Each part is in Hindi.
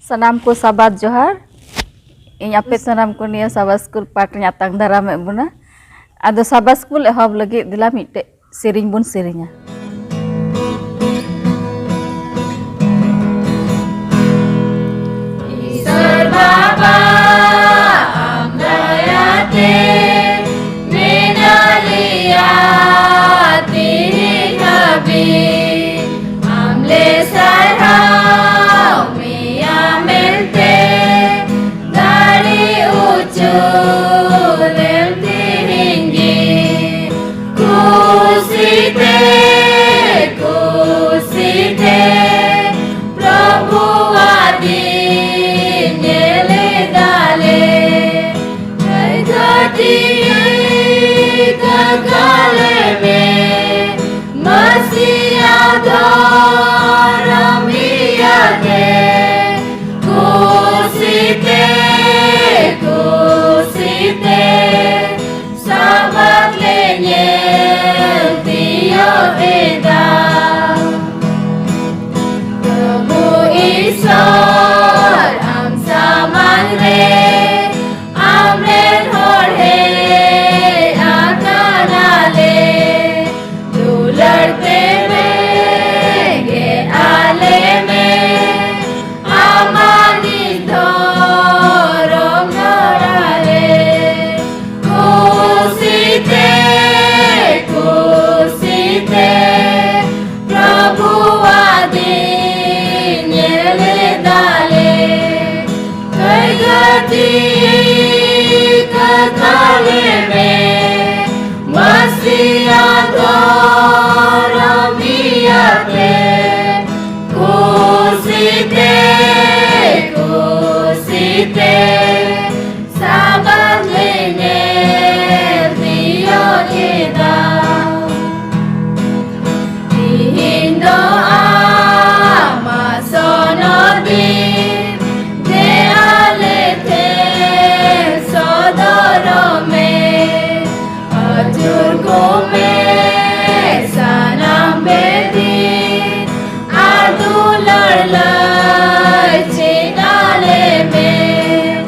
Sanam ko sabat johar. Inya pe sanam ko niya sabat school part nyatang daram buna. Ado sabat school ehob lagi dila mite sering bun serinya. Isar Baba amdayate menaliyati kabi amle sarhau miamente dari ujul tinggi kusite kusite Prabhu adi Kagale में मसीहा द्वारा मिया के कुसीते कुसीते sabat lenye Tio eda Prabu Isor am saman re amren horhe लड़ते में गे आले में आमानी धोरों गड़ाले कुसीते कुसीते प्रभु आदि नेले दाले कई गति ककाले में मसीहा kusite kusite sabat lenye Tio eda Ihindo ama sonodin de alete sodorome ajur gome sanam bedin lड़ाई चिनाले में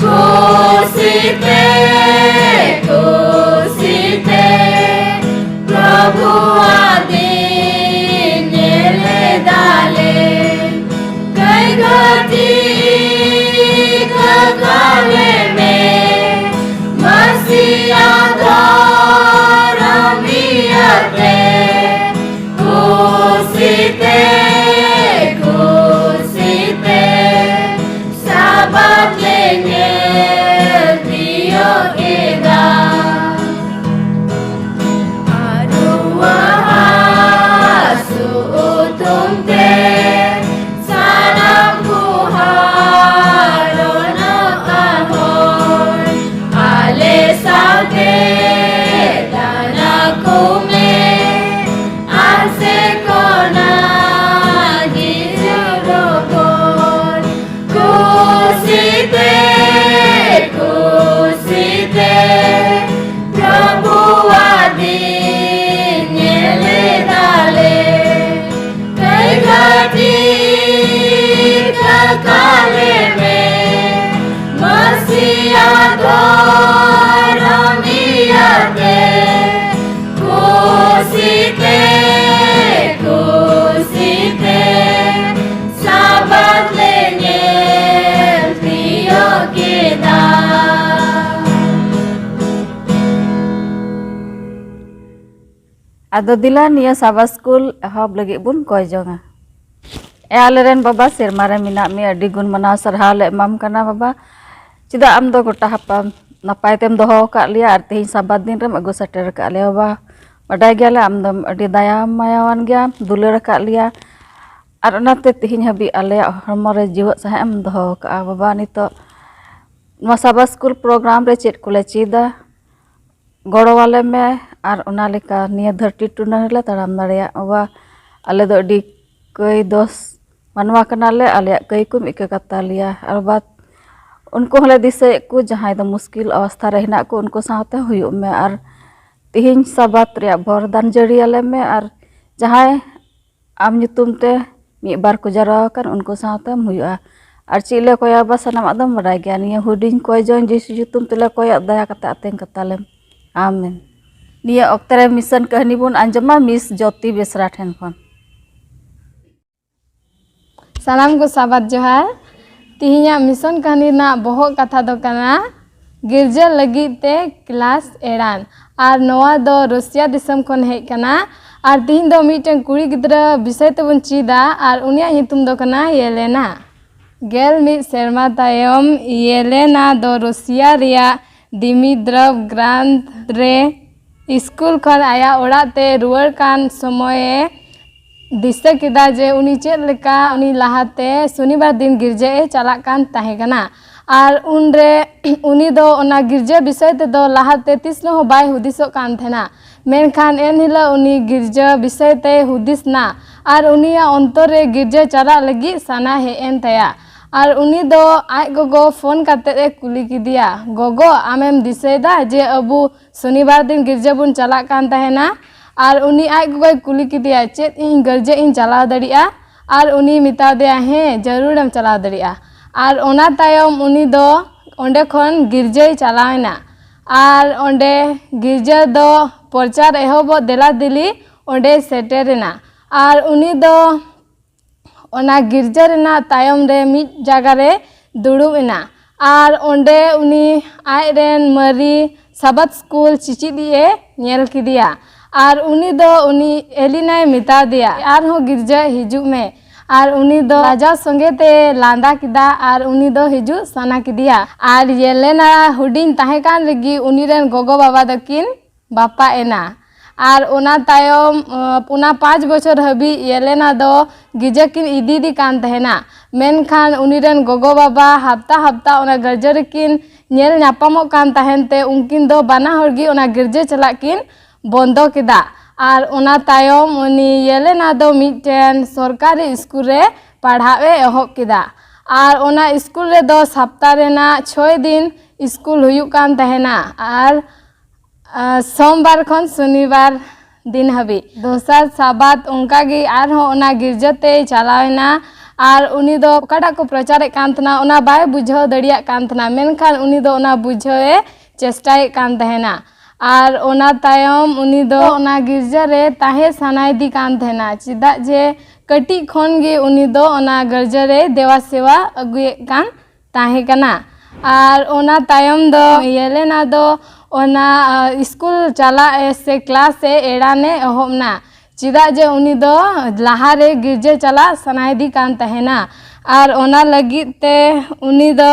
कुसीते कुसीते प्रभु आदि नेले दाले कई गति ककाले में मसीहा द्वारा मिया के कुसीते sabat lenye Tio eda arua asu utum te sanam kuharono ahor ale sage danakume ase kona kusite kusite Prabhu adi nyele dale kai gati kakale में मसीहा द्वारा मिया के kusite kusite sabat lenye Ado dila niya sabat school ehob lagi bun koy jonga. Aleren baba sermare minak mi adi gun mana sarha le emam kana baba. Cida am do gota hapa napai tem doho kak lia arti sabat din rem agu seter kak lia baba. Badai gya le am dom adi daya mayawan gya duler kak lia. Ar nate tihin habi ale hormore jiwa sahe am doho kak baba nito. Nwa sabat school program re chet kule cida goro wale me ar ona leka niya dharti tuna le taram dareya baba ale do adi koi dos manwa kanale ale koi kum ika kata lia ar bat unko hole dise ku jahai do muskil awastha re hena ku unko saute huyuk me ar tihin sabat ria bordan jari ale me ar jahai am nyutum te mi bar ko jara kan unko saute huyuk और चिले कोया बा सनाम आदम बड़ा गया निया हुडिंग कोय जोन जिसु जुतुम तुले कोया दया कता अतें कतालेम आमेन। निया ऑक्टरे मिशन कहनी बुन अंजमा मिस ज्योति बेसरा ठेन खन। सालाम को साबात जोहार तिहिया मिशन कहानी ना बहुत कथा दो कना गिरजा लगी ते क्लास एड़ान और नवा दो रसिया दिसम खन हेज कना और तिहिन दो मीटन कुड़ी गिद्रा विषय तेबन चीदा और उनिया nyutum दो कना येलेना गेल मिद सेरमा तायम येलेना दो रसिया रिया दिमिद्रव ग्रांड रे स्कूल खन आया ओड़ा ते रुवर कान समय दिशा किदा जे उनी चेद लेका उनी लाहाते शनिवार दिन गिरजे चला कान ताहे कना और उनरे उनी दो ओना गिरजे विषय ते दो लाहाते तिसनो हो बाय हुदिसो कान थेना मेनखान एन हिला उनी गिरजे विषय ते हुदिस ना और उनिया अंतर रे गिरजे चला लगी साना हे एन तया और उनी दो आय गोगो फोन करते कुली किदिया गोगो आमेम दिसेदा जे अबू शनिवार दिन गिरजे बुन चला कान ताहेना और उनी आय गोगो कुली किदिया चेत इन गिरजे इन चला दड़िया और उनी मिता दिया हे जरूरम चला दड़िया और ओना तायम उनी दो ओंडे खन गिरजे चलावेना और ओंडे गिरजे दो प्रचार एहोबो देला दिली ओंडे सेटेरेना और उनी दो ओना गिरजा रेना तायम रे मिट जागा रे दुड़ुब एना और ओंडे उनी आय रेन मरी साबात स्कूल चिची दिए नेल किदिया और उनी दो उनी एलिनाय मिता दिया और हो गिरजा हिजुग में और उनी दो राजा संगे ते लांदा किदा और उनी दो हिजु सना किदिया और येलेना हुडिन ताहे कान रेगी उनी रेन गोगो बाबा दकिन बापा एना और ओना तायम पुना 5 बछर हबी येलेना दो गिरजा किन इदी कान तहेना मेनखान उनी रेन गोगो बाबा हफ्ता हफ्ता ओना गिरजा रेकिन नेल नापामो कान तहेनते उनकिन दो बाना हरगी ओना गिरजा चला किन बंदो किदा और ओना तायम उनी येलेना दो मिटेन सरकारी स्कूल रे पढ़ावे एहब किदा और ओना स्कूल रे दो सप्ताह रेना 6 दिन स्कूल हुयु कान तहेना और सोमवार खन शनिवार दिन हबी दोसर साबात उनका गी आर हो ओना गिरजाते चलावेना और उनी दो कटा को प्रचार कान तना ओना बाय बुझाव दड़िया कान तना मेनखान उनी दो ओना बुझावे चेष्टाए कान तहेना और ओना तायम उनी दो ओना गिरजा रे ताहे सानाय दी कान तहेना चिदा जे कटी खन गे उनी दो ओना गिरजा रे देवा सेवा अगुए कान ताहे कना और ओना तायम दो येलेना दो ओना स्कूल चला से क्लास से एड़ाने एहोबना चिदा जे उनी दो लाहा रे गिरजे चला सनायदी कान तहेना और ओना लगी ते उनी दो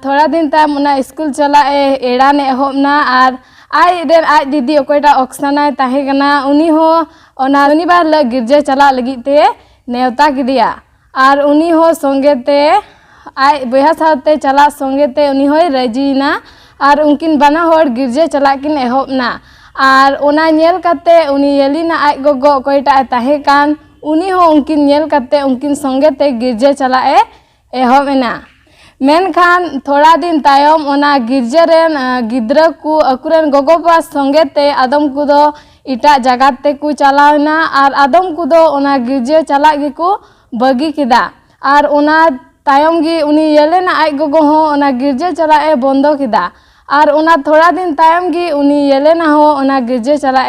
थोड़ा दिन तक ओना स्कूल चला एड़ाने एहोबना और आज दीदी ओकोटा ऑक्सनाय ताहे कना उनी हो ओना शनिवार ल गिरजे चला लगी ते नेवता किदिया और उनी हो संगे ते आज बया साथे चला संगे ते उनी होय रजीना और उनकिन बना होड़ गिरजे चला किन एहोबना और ओना नेल कते उनी येलिना आज गोगो ओकोटा ताहे कान उनी हो उनकिन नेल कते उनकिन संगे ते गिरजे चला एहोबना मेनखान थोड़ा दिन तायम ओना गिरजे रेन गिद्रा को अकुरेन गोगोबा संगे ते आदम को दो इटा जगह ते को चलावना और आदम को दो ओना गिरजे चला गे को बगी किदा और ओना तायम गी उनी येलेना आज गोगो हो ओना गिरजे चला बंदो किदा और ओना थोड़ा दिन तायम गी उनी येलेना हो ओना गिरजे चला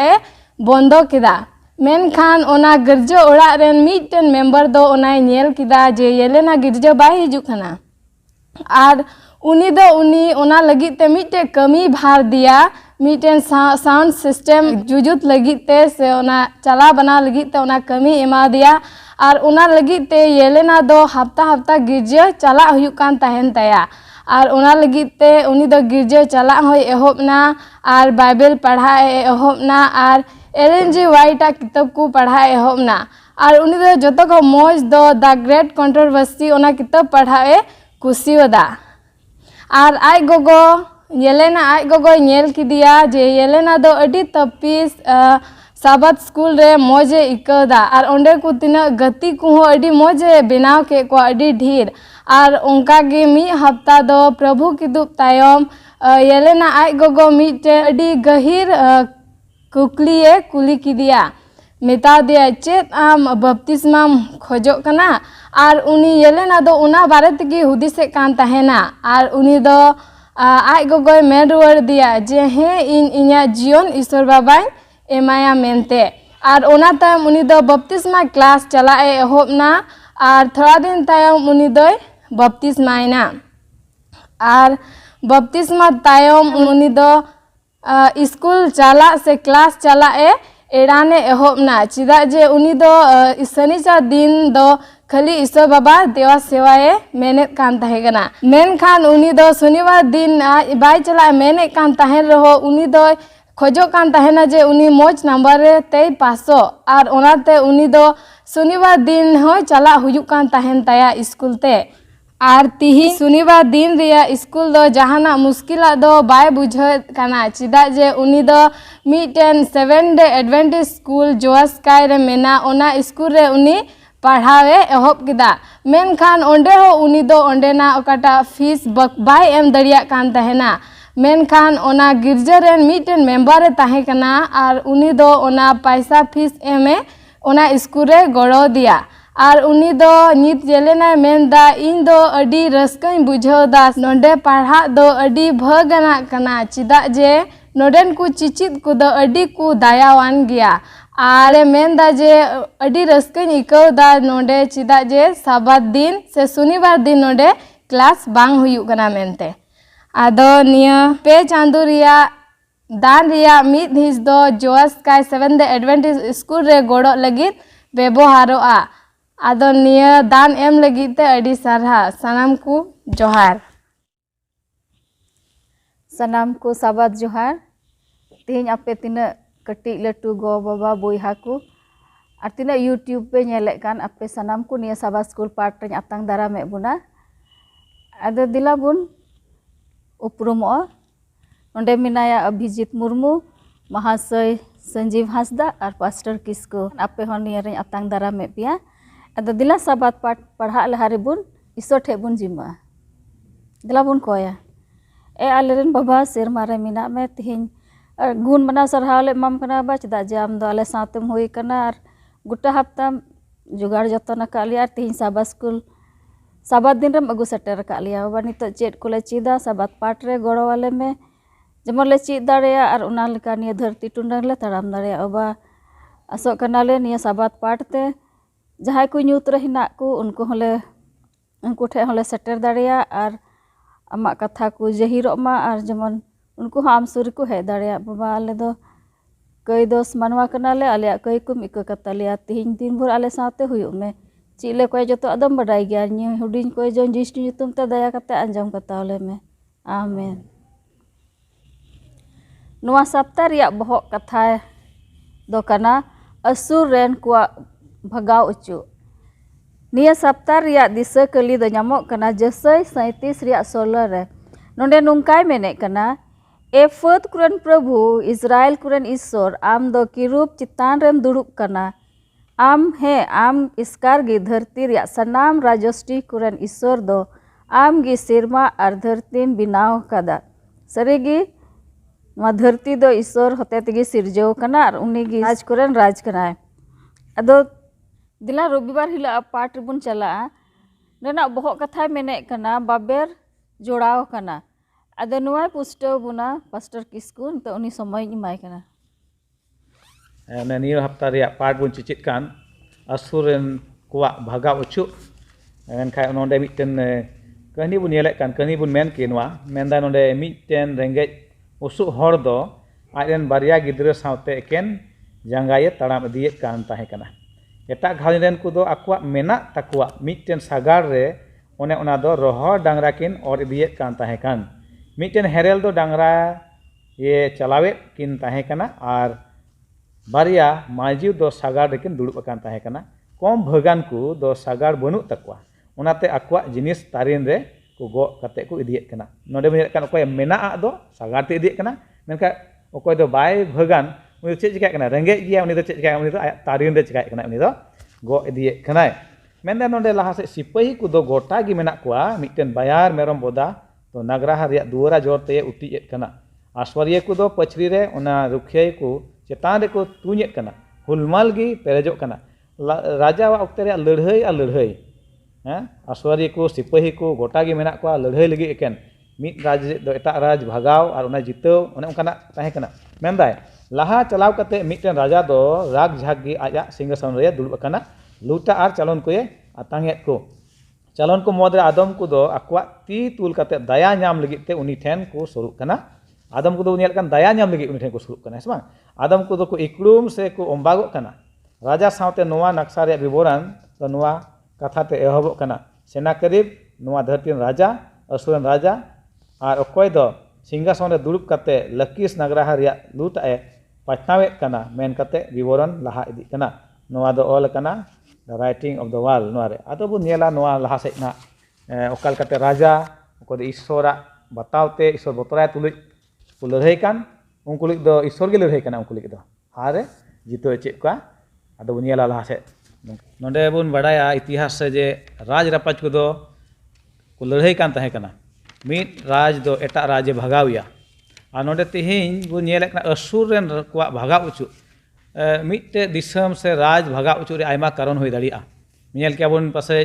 बंदो किदा मेनखान ओना गिरजे ओड़ा रेन मिटन मेंबर दो ओना नेल किदा जे येलेना गिरजे बाय हिजु खाना और उनी दो उनी ओना लगी ते मिटे कमी भार दिया मिटेन साउंड सिस्टम जुजुत लगी ते से ओना चला बना लगी ते ओना कमी एमा दिया और ओना लगी ते येलेना दो हफ्ता हफ्ता गिरजे चला हुयु कान तहेन तया और ओना लगी ते उनी दो गिरजे चला होय एहोबना और बाइबल पढ़ाए एहोबना और एलेन जी वाइटा किताब को पढ़ाए एहोबना और उनी दो जतो को मौज दो द ग्रेट कंट्रोवर्सी ओना किताब पढ़ाए कुसिवदा और आज गोगो येलेना आज गोगो नेल किदिया जे येलेना दो अडी तपिस साबात स्कूल रे मौजे इकदा और ओंडे को तिना गति को अडी मौजे बनाव के को अडी ढेर और उनका गे मी हफ्ता दो प्रभु किदुब तायम येलेना आज गोगो मीटे अडी गहिर कुकलिए कुली किदिया मेता दिया चेत आम बपतिस्माम खोजोग कना और उनी येलेना दो उना बारे तगी हुदिसे कान तहेना और उनी दो आज गोगोय मेन रुवार दिया जे हे इन्या जीवन ईश्वर बाबाई एमाया मेनते और ओना तायम उनी दो बपतिस्मा क्लास चलाए एहोबना और थोड़ा दिन तायम उनी दो बपतिस्माइना और बपतिस्मा तायम उनी दो स्कूल चला से क्लास चलाए एराने एहोबना चिदा जे उनी दो शनिचार दिन दो खाली ईश्वर बाबा देवा सेवाए मेने कान तहेगना मेनखान उनी दो शनिवार दिन बाय चला मेने कान तहेन रहो उनी दो खोजो कान तहेना जे उनी मोज नंबर रे ते पासो और ओनाते उनी दो शनिवार दिन हो चला हुयुक कान तहेन ताया स्कूल ते और तिही शनिवार दिन रिया स्कूल दो जहाना मुश्किला दो बाय बुझे काना चिदा जे उनी दो मिटेन 7 डे एडवेंटेज स्कूल जोआस्काई रे मेना ओना स्कूल रे उनी पढ़ावे एहोब किदा मेनखान ओंडे हो उनी दो ओंडेना ओकाटा फीस बाय एम दरिया कान तहेना मेनखान ओना गिरजा रेन मिटेन मेंबर रे ताहे कना और उनी दो ओना पैसा फीस एमे ओना स्कूल रे गड़ो दिया और उनी दो नित जेलेना मेनदा इन दो अडी रस्कई बुझावदा नोंडे पढ़ा दो अडी भगना कना चिदा जे नोडेन को चिचित को दो अडी को दायावान गया और मेनदा जे अडी रस्कई इकवदा नोंडे चिदा जे साबात दिन से शनिवार दिन नोंडे क्लास बांग हुयुक कना मेनते आदो निया पे चांदो रिया दान रिया मिद हिस दो जोआस्काई 7 डे एडवेंटेज स्कूल रे गोड़ो लगित व्यवहारोआ आदो निया दान एम लगित ते अडी सारहा सनाम को जोहार सनाम को साबात जोहार तेहन आपे तिना कटी लटू गो बाबा बोयहा को और तिना यूट्यूब पे नेले कान आपे सनाम को निया साबात स्कूल पार्ट रे आतांग दारा मे बुना आदो दिला बुन उपरुमो नोंडे मिनाया अभिजीत मुर्मू महाशय संजीव हांसदा और पास्टर किसको आपे होन निया रे आतांग दारा मे पिया आदो दिला साबात पाठ पढ़ा लहारे बुन ईश्वर ठे बुन जिमा दिला बुन कोया ए आलेरन बाबा सेरमा रे मिना में तिहिन गुण मना सरहाव ले मम कना बा चदा जाम दो आले सातेम होई कना और गुटा हफ्ता जुगाड़ जतन का लिया तिहिन साबा स्कूल साबात दिन रम अगु सेटर का लिया बाबा नित चेट कोले चीदा साबात पाठ रे गड़ो वाले में जमन ले चीद दाड़ेया और उना लेका निया धरती टुंडंग ले तड़ाम दाड़ेया बाबा असो कना ले निया साबात पाठ ते जहां को न्यूत रे हिना को उनको हले उनको ठे हले सेटर दाड़ेया और आमा कथा को जहिरो मा और जमन उनको हम सुर को है दाड़ेया बाबा आले दो कई दोस मनवा कना ले आले कई को मिक कता लिया तिहिन दिन भर आले साथे हुयु में चिले कोई जो तो अदम बड़ाई गया न्यू हुडिन कोई जो जिष्टि ᱧᱩᱛᱩᱢ ᱛᱮ दया कते अंजम कतावले में आमेन नुआ सप्ताह रिया बहक कथा दो कना असुर रेन को भगाव उचु निया सप्ताह रिया दिशा कली दो ᱧᱟᱢᱚᱜ कना जसई 37 रिया 16 रे नोंडे नुंकाय मेने कना ए फत कुरन प्रभु इजराइल कुरन ईश्वर आम दो किरूप चितान रेम दुड़ुब कना आम है आम इसकार गी धरती रिया सनाम राजष्टी कुरन ईश्वर दो आम गी सिरमा और धरती बिनाव कदा सरेगी मा धरती दो ईश्वर होते तगी सिरजो कना और उनी गी राज कुरन राज कनाय अदो दिला रविवार हिला पाठ बुन चला नेना बहक कथा मेने कना बाबेर जोड़ाव कना अदो नुआ पुस्टो बुना पास्टर किसकु तो उनी समय इमाय कना निया हफ्ता रिया पाठ बुन चिचित कान असुरन कुआ भागा उचु एनखाय नोंडे मिटन कहनी बुन नेले कान कहनी बुन मेन के नवा मेनदा नोंडे मिटन रेंगे उसु हर दो आजन बारिया गिद्रा सावते एकेन जंगाये तड़ाम दिए कान ताहे कना एटा घालिरेन कुदो आकुआ मेना ताकुआ मिटन सागार रे ओने ओना दो रोहर डांगरा किन और दिए कान ताहे कान मिटन हेरेल दो डांगरा ये चलावे किन ताहे कना और बारिया माजिव दो सागार रेकिन दुड़ुब अकान ताहे कना कम भगान को दो सागार बनु तकवा उनाते आकुआ जिनिस तारिन रे को गो कते को इदिए कना नोडे मेन कान ओकोय मेना आ दो सागार ते इदिए कना मेनका ओकोय दो बाय भगान उनी चे चिका कना रेंगे गिया उनी दो चे चिका उनी दो तारिन रे चिका कना उनी दो गो इदिए कना मेनदा नोडे लाहा से सिपाही को दो गोटा गी मेना कुआ मिटन बायार मेरम बोदा तो नगराहा रिया दुवरा जोरते उटिए कना आश्वर्य को दो पछरी रे ओना रुखिया को चेतान रे को तुñet कना हुलमल गी पेरेजोग कना राजा वक्त रे लड़ाई और लड़ाई आसवारी को सिपाही को गोटा गे मेना को लड़ाई लगी एकेन मिद राज दो एटा राज भगाव और उना जिताव उन उनकाना ताहे कना मेनदाय लाहा चलाव कते मिदटेन राजा दो राग झाग गी आजा सिंहासन रे दुड़ुब कना लुटा और चालन को आतांगेत को चालन को मदरे आदम को दो आकवा ती तुल कते दया नाम लगी ते उनी ठेन को सुरुक कना आदम को दो नेल कन दया नाम लगी उनी ठेन को सुरुक कना बांग आदम को दो को इकड़ुम से को ओम्बागो कना राजा सावते नोआ नक्शा रे विवरण तो नोआ कथा ते एहबो कना सेनाकरीब नोआ धरती राजा असुरन राजा और अकोय दो सिंहासन रे दुड़ुब कते लकीस नगराहा रिया लूट ए पछनावेत कना मेन कते विवरण लाहा इदी कना नोआ दो ऑल कना द राइटिंग ऑफ द वाल नोआ रे आदो बु नेला नोआ लाहा से ना ओकाल कते राजा को दो ईश्वरा बतावते ईश्वर बतराय तुलुज को लड़ाई कान उनको लिक दो ईश्वर गे लड़ाई काना उनको लिक दो हारे जितो चेक का आदो बु नेला लाहा से नोंडे बुन बड़ाया इतिहास से जे राज रापाज को दो को लड़ाई कान ताहे कना मिद राज दो एटा राजे भगाविया और नोंडे तिहिन बु नेले कना असुर रेन को भगाव उचु मिदटे दिसम से राज भगाव उचु रे आयमा कारण होई दाड़िया नेल के बुन पासे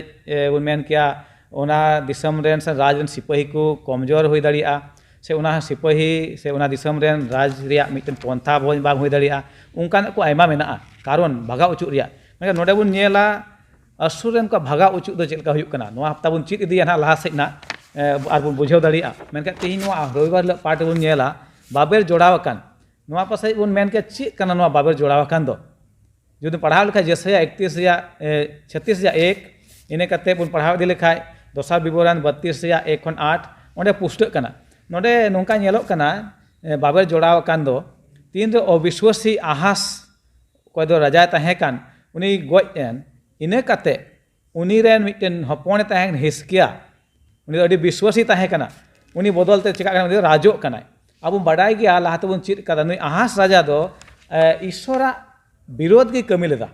बुन मेन किया ओना दिसम रेन से राज रेन सिपाही को कमजोर होई दाड़िया से ओना सिपाही से ओना दिसम रेन राज रिया मिदटेन पंथा बांग होई दाड़िया उनकान को आयमा मेना कारण भगाव उचु रिया मेन नोंडे बुन नेला असुर रेन को भगाव उचु दो चेलका हुयुक कना नोआ हफ्ता बुन चित इदिया ना लाहा सेना और बुन बुझाव दाड़िया मेनखान तिहिन नोआ रविवार पार्ट बुन नेला बाबेर जोड़ाव कान नोआ पासे बुन मेन के चेक कना नोआ बाबेर जोड़ाव कान दो जुदी पढ़ाव लेखा जैसे 31 या 36 या 1 इने कते बुन पढ़ाव इदी लेखा दोसार विवरण 32 या 1 खन 8 ओंडे पुष्ट कना नोडे नोंका नेलोग कना बाबेर जोड़ाव कान दो तीन दो अविश्वासी आहास कोय दो राजा ताहे कान उनी गoj एन इने कते उनी रेन मिटन हपन ताहे हिस्किया उनी अडी विश्वासी ताहे कना उनी बदलते चिका कना उनी राजो कना अब बड़ाई गया लाहाते बुन चित कदा नुई आहास राजा दो ईश्वरा विरोध की कमी लेदा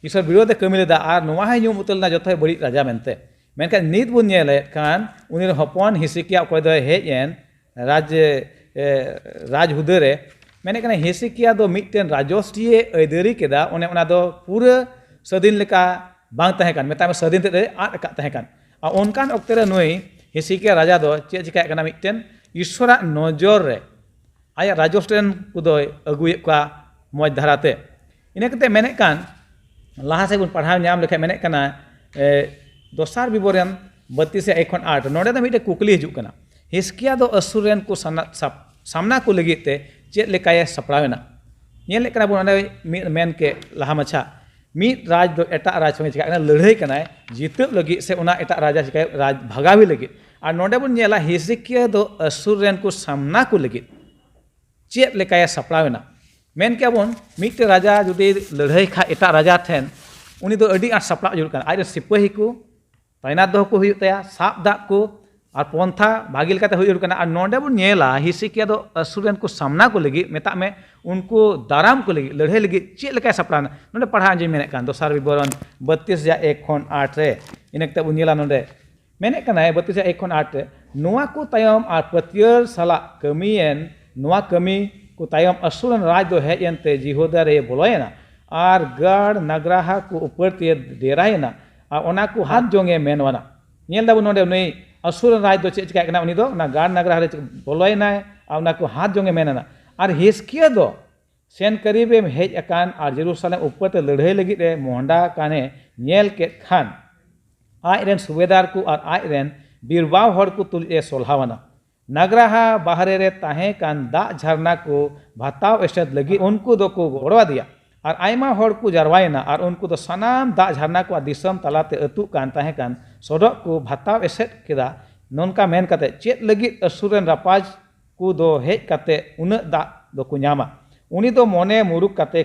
ईश्वर विरोध कमी लेदा और नोआ है ᱧᱩᱢ उतलना जतो बड़ी राजा मेनते मेनखान नित बुन नेले खान उनी हपन हिस्किया कोय दो हेज एन राज हुदरे मेने कना हिस्किया दो मिटन राजस्त्रीय अयदारी केदा ओने ओना दो पूरा स्वाधीन लेका बांग ताहे कान मेता में स्वाधीन ते आट का ताहे कान आ ओनकान ओक्ते रे नुई हिस्किया राजा दो चे चिका कना मिटन ईश्वरा नजर रे आया राजस्त्रेन को दो अगुए का मौज धाराते इने कते मेने कान लाहा से बुन पढ़ाव नाम लेखा मेने कना दोसार विवरण 32 या 1 खन 8 नोडे द मिटे कुकली हिजुक कना हिस्किया दो असुरेन को सामना को लगी ते चेत लेकाय सपड़ावेना नेल कना बुन मेन के लाहा मछा मिद राज दो एटा राज संगे चिका लड़ाई कना जितब लगी से उना एटा राजा चिका राज भगावी लगी और नोडे बुन नेला हिस्किया दो असुरेन को सामना को लगी चेत लेकाय सपड़ावेना मेन के बुन मिदटे राजा जुदी लड़ाई खा एटा राजा ठेन उनी दो अडी आट सपड़ा जुड़ कना आइ सिपाही को तैनात दो को हुयुग तया साब दाग को और पंथा भागिल काते हुयुग कना और नोडे बुन नेला हिस्किया दो असुरेन को सामना को लगी मेता में उनको दाराम को लगी लड़ाई लगी चेत लेकाय सपड़ाना नोडे पढ़ा जे मेने कान दोसार विवरण 32 या 1 खन 8 रे इनेकते बुन नेला नोडे मेने कना 32 या 1 खन 8 रे नोआ को तायम और पतियर साला कमीएन नोआ कमी को तायम असुरन राज दो हेज एनते जिहोदा रे बोलोयना और गढ़ नगराहा को ऊपर ते डेरायना और ओना को हाथ जोंगे मेनवाना नेल दाबु नोडे नई असुरन राज दो चेक चिका उनी दो ना गढ़ नगराहा रे बोलोयना और ओना को हाथ जोंगे मेनना और हिस्किया दो सेन करीबे हेज अकान और जेरूसलेम ऊपर ते लड़ाई लगी रे मोहंडा काने नेल के खान आज रेन सुबेदार को और आज रेन बीरबाव हर को तुल सोल्हावाना नगराहा बाहरे रे ताहे कान दा झरना को भाताव एसेद लगी उनको दो को गोड़वा दिया और आयमा हर को जरवायना और उनको दो सनाम दा झरना को दिसम तलाते अतु कान ताहे कान सड़क को भाताव एसेद केदा नोनका मेन कते चेत लगी असुरन रापाज को दो हेज कते उन दा दो को ᱧᱟᱢᱟ उनी दो मोने मुरुक कते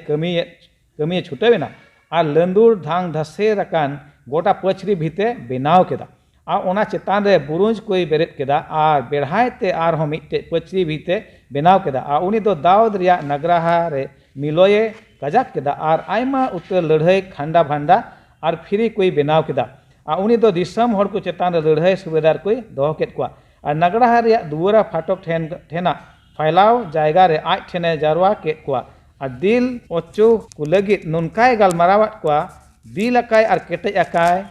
कमी छुटेवेना और लंदुर धांग धसे रकान गोटा पछरी भीते बेनाव केदा और ओना चेतान रे बुरुंज कोई बेरेद केदा और बेढ़ाते और हम मिटे पछरी भीते बेनाव केदा और उनी दो दाऊद रिया नगराहा रे मिलोये कजाक केदा और आयमा उतर लड़ाई खांडा भांडा और फ्री कोई बेनाव केदा और उनी दो दिसम हर को चेतान रे लड़ाई सुबेदार कोई दोह केद कोआ और नगराहा रिया दुवरा फाटक ठेना फैलाव जायगा रे आज ठेने Jarawa केद कोआ ar dil ocho ku legit nunkai galmarawat kwa dil akai ar ketej akai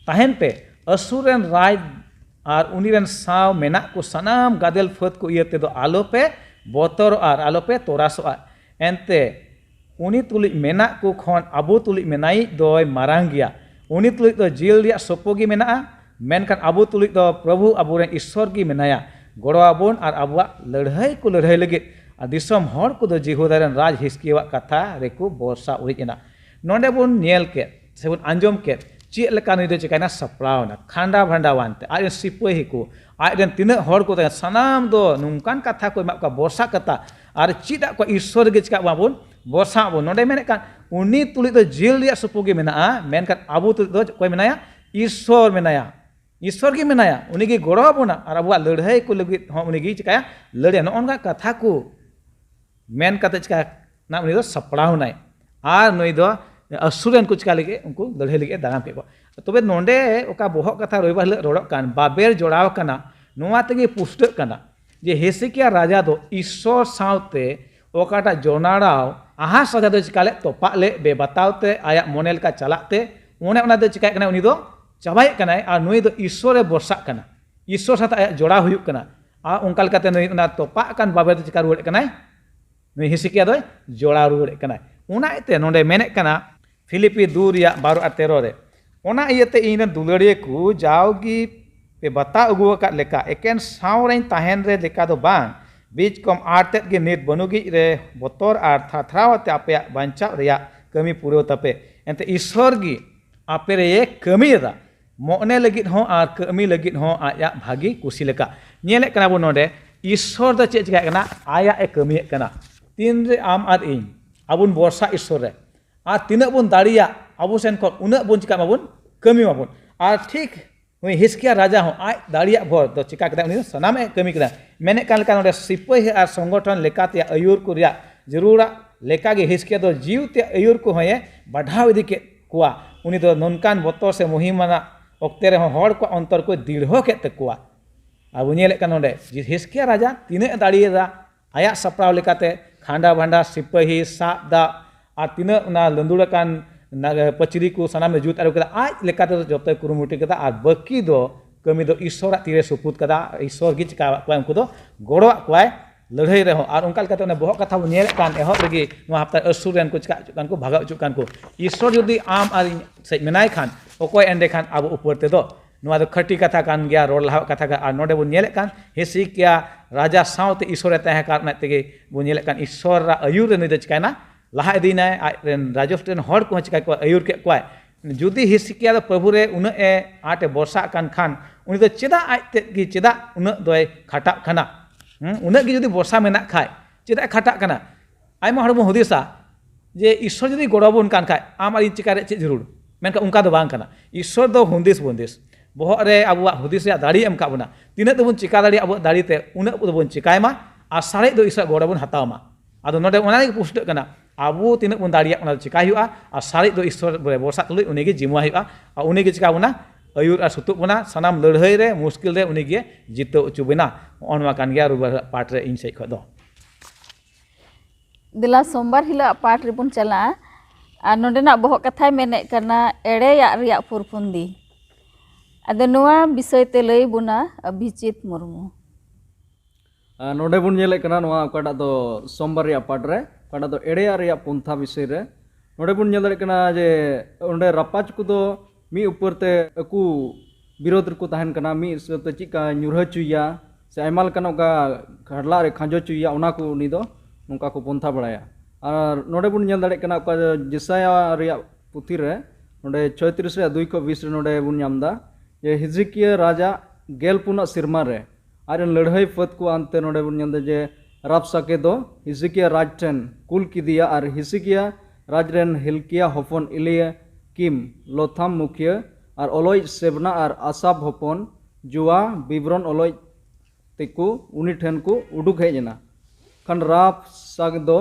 tahen pe asuren raj ar uniren saw menak ku sanam gadel fat ku ieu te do alope botor ar alope toraso ar ente uni tulik menak ku khon abu tulik menai doi marang gya uni tulik do jil ria sopogi menaa menkan abu tulik do prabhu aburen ishwar gi menaya goro abun ar abuak ladhai ku ladhai legit disom hor ku do jihudaren raj hiskiwa katha reku borsa urik ena nonde bun nyel ke sebun anjom ke ᱪᱮᱫ ᱞᱮᱠᱟ ᱱᱩᱭ ᱫᱚ ᱪᱤᱠᱟᱹᱭᱱᱟ ᱥᱟᱯᱲᱟᱣᱱᱟ ᱠᱷᱟᱸᱰᱟ ᱵᱷᱟᱸᱰᱟᱣᱟᱱᱛᱮ ᱟᱡ ᱥᱤᱯᱟᱹᱦᱤ ᱠᱚ ᱟᱡ ᱨᱮᱱ ᱛᱤᱱᱟᱹᱜ ᱦᱚᱲ ᱠᱚ ᱛᱟᱦᱮᱸ ᱥᱟᱱᱟᱢ ᱫᱚ ᱱᱚᱝᱠᱟᱱ ᱠᱟᱛᱷᱟ ᱠᱚ ᱮᱢᱟᱜ ᱠᱚᱣᱟ ᱵᱚᱨᱥᱟ ᱠᱟᱛᱷᱟ ᱟᱨ ᱪᱮᱫᱟᱜ ᱠᱚ ᱤᱥᱥᱚᱨ ᱜᱮ ᱪᱤᱠᱟᱹ ᱵᱟᱵᱚᱱ ᱵᱚᱨᱥᱟ ᱟᱵᱚᱱ ᱱᱚᱰᱮ ᱢᱮᱱᱮᱫ ᱠᱟᱱ ᱩᱱᱤ ᱛᱩᱞᱩᱡ ᱫᱚ ᱡᱤᱞ ᱨᱮᱭᱟᱜ ᱥᱩᱯᱩ ᱜᱮ ᱢᱮᱱᱟᱜᱼᱟ ᱢᱮᱱᱠᱷᱟᱱ ᱟᱵᱚ ᱛᱩᱞᱩᱡ ᱫᱚ ᱚᱠᱚᱭ ᱢᱮᱱᱟᱭᱟ ᱤᱥᱥᱚᱨ ᱢᱮᱱᱟᱭᱟ ᱤᱥᱥᱚᱨ ᱜᱮ ᱢᱮᱱᱟᱭᱟ ᱩᱱᱤ ᱜᱮ ᱜᱚᱲᱚ ᱟᱵᱚᱱᱟ ᱟᱨ ᱟᱵᱚᱣᱟᱜ ᱞᱟᱹᱲᱦᱟᱹᱭ ᱠᱚ ᱞᱟᱹᱜᱤᱫ ᱦᱚᱸ ᱩᱱᱤ ᱜᱮ ᱪᱤᱠᱟᱹᱭᱟ ᱞᱟᱹᱲᱦᱟᱹᱭ ᱱᱚᱜᱼᱚ ᱱᱚᱝᱠᱟ ᱠᱟᱛᱷᱟ ᱠᱚ ᱢᱮᱱ ᱠᱟᱛᱮ ᱪᱤᱠᱟᱹ ᱱᱟ ᱩᱱᱤ ᱫᱚ ᱥᱟᱯᱲᱟᱣᱱᱟᱭ ᱟᱨ ᱱᱩᱭ ᱫᱚ asuren ku cika lagi unku ladhai lagi dalam ke ko tobe nonde oka bohok katha roiba hile rodok kan baber joraw kana noa tege pustak kana je Hezekiah raja do ishor saute okata jonarao aha saja do cika le topak le be bataute ayak monel ka chalak te one ona do cika kana uni do cabai kana ar nui do ishore borsak kana ishor sata ayak joraw huyuk kana a ongkal kate nui ona topak kan baber do cika ruwet kana nui Hezekiah do joraw ruwet kana una ite nonde menek kana Filipi 2:12 re ona iyate ine dulariye ku jawgi pe bata ugu kat leka eken saurain tahen re leka do bang bij kom artet ge nit banugi re botor ar thatrawate ape banchap reya kami puro tape ente ishor gi ape re kami da mone legit ho ar kami legit ho aya bhagi kusi leka nyelek kana bon node ishor da che chika kana aya e kami kana tin re am ar in abun borsa ishor re আর তিনাক বন দাঁড়িয়া আবু সেন খন উনাক বন চিকা মাবন কমি মাবন আর ঠিক ওই হিসকিয়া রাজা হন আজ দাঁড়িয়া ভর তো চিকা কেদা উনি সানামে কমি কেদা মেনে কান কান ওডে সিপাহি আর সংগঠন লেকাতে আয়ুর কো রিয়া জরুরা লেকাগে হিসকিয়া দো জিউতে আয়ুর কো হয়ে বাঢ়াও ইদি के কুয়া উনি দো ননকান বতর সে মহিমানা অক্তে রে হড় কো অন্তর কো দৃঢ় কেত কুয়া আর উনি লে কান ওডে হিসকিয়া রাজা তিনে দাঁড়িয়ে দা আয়া সাপ্রাও লেকাতে খান্ডা ভান্ডা সিপাহি সাব দা আর তিনা না লন্দুড়াকান पचरी को सानाम जुत आरो कदा आज लेकाते जते कुरुमुटी कदा आर बाकी दो कमी दो ईश्वर तीरे सुपुत कदा ईश्वर गी चिका को उनको दो गोड़ो कोय लड़ाई रहो और उनका लेकाते ने बहुत कथा नेल कान एहो रगी नो हप्ता असुरन को चिका कान को भागा चुकान को ईश्वर यदि आम आर से मेनाय खान ओकोय एंडे खान अब ऊपर ते दो नो खटी कथा कान गया रोड लहा कथा का आर नोडे बो नेल कान हेसिकिया राजा साउते ईश्वर तहे कार ना तेगे बो नेल कान ईश्वर रा अयुर ने दे चिकाना लाहा दीना राजस्थान हर को चिका को अयुर के कोय जुदी हिसकिया द प्रभु रे उन ए आटे बरसा कान खान उनी तो चेदा आते की चेदा उन दोय खाटा खाना उन की जुदी बरसा मेना खाय चेदा खाटा खाना आयमा हर बो हुदिसा जे ईश्वर जुदी गड़बन कान खाय आम आरि चिका रे चे जरूर मेनका उनका दो बांग खाना ईश्वर दो हुंदिस बंदिस बोहर रे अबुआ हुदिस या दाड़ी एम का बना तिना दो बन चिका दाड़ी अबु दाड़ी ते उन दो बन चिकायमा आ सारे दो ईश्वर गड़बन हतावमा आदो नोडे ओना के पुष्ट कना आबू तीन बन दाड़िया चिका हुआ और सारे दो ईश्वर बरसा तुल उन्हें जिमुआ हुआ और उन्हें चिका बना अयुर और सुतुक बना सानाम लड़ाई रे मुश्किल रे उन्हें जितो उचु बना अनवा कान गया रुबर पाठ रे इन से खदो दिला सोमवार हिला पाठ रे बन चला आ नोडेना बहुत कथा मेने करना एड़े या रिया फुरफुंदी अदे नोआ विषय ते लई बुना अभिजीत मुर्मू नोडे बुन नेले कना नोआ ओकाटा दो सोमवार रिया पाठ रे काटा दो एड़ेया रिया पंथा विषय रे नोडे बुन नेल कना जे ओंडे रपाच को दो मी ऊपर ते अकु विरोध को तहन कना मी ते चिका न्युरह चुया से आयमाल कना का घडला रे खांजो चुया ओना को उनी दो नोंका को पंथा बड़ाया और नोडे बुन नेल दाड़े कना का जिसाया रिया पुथी रे नोडे 36 रे 2 को 20 रे नोडे बुन नामदा जे हिजकिया राजा गेलपुना सिरमा रे आर लड़ाई फत को अंते नोडे बुन नेल जे राबसाके दो हिजकिया राज ठेन कुल किदिया और हिजकिया राज रेन हिलकिया हपन इलिया किम लोथाम मुखिया और ओलोय सेबना और आसाब हपन जुआ विवरण ओलोय तेको उनी ठेन को उडुक हेजना खन राब साग दो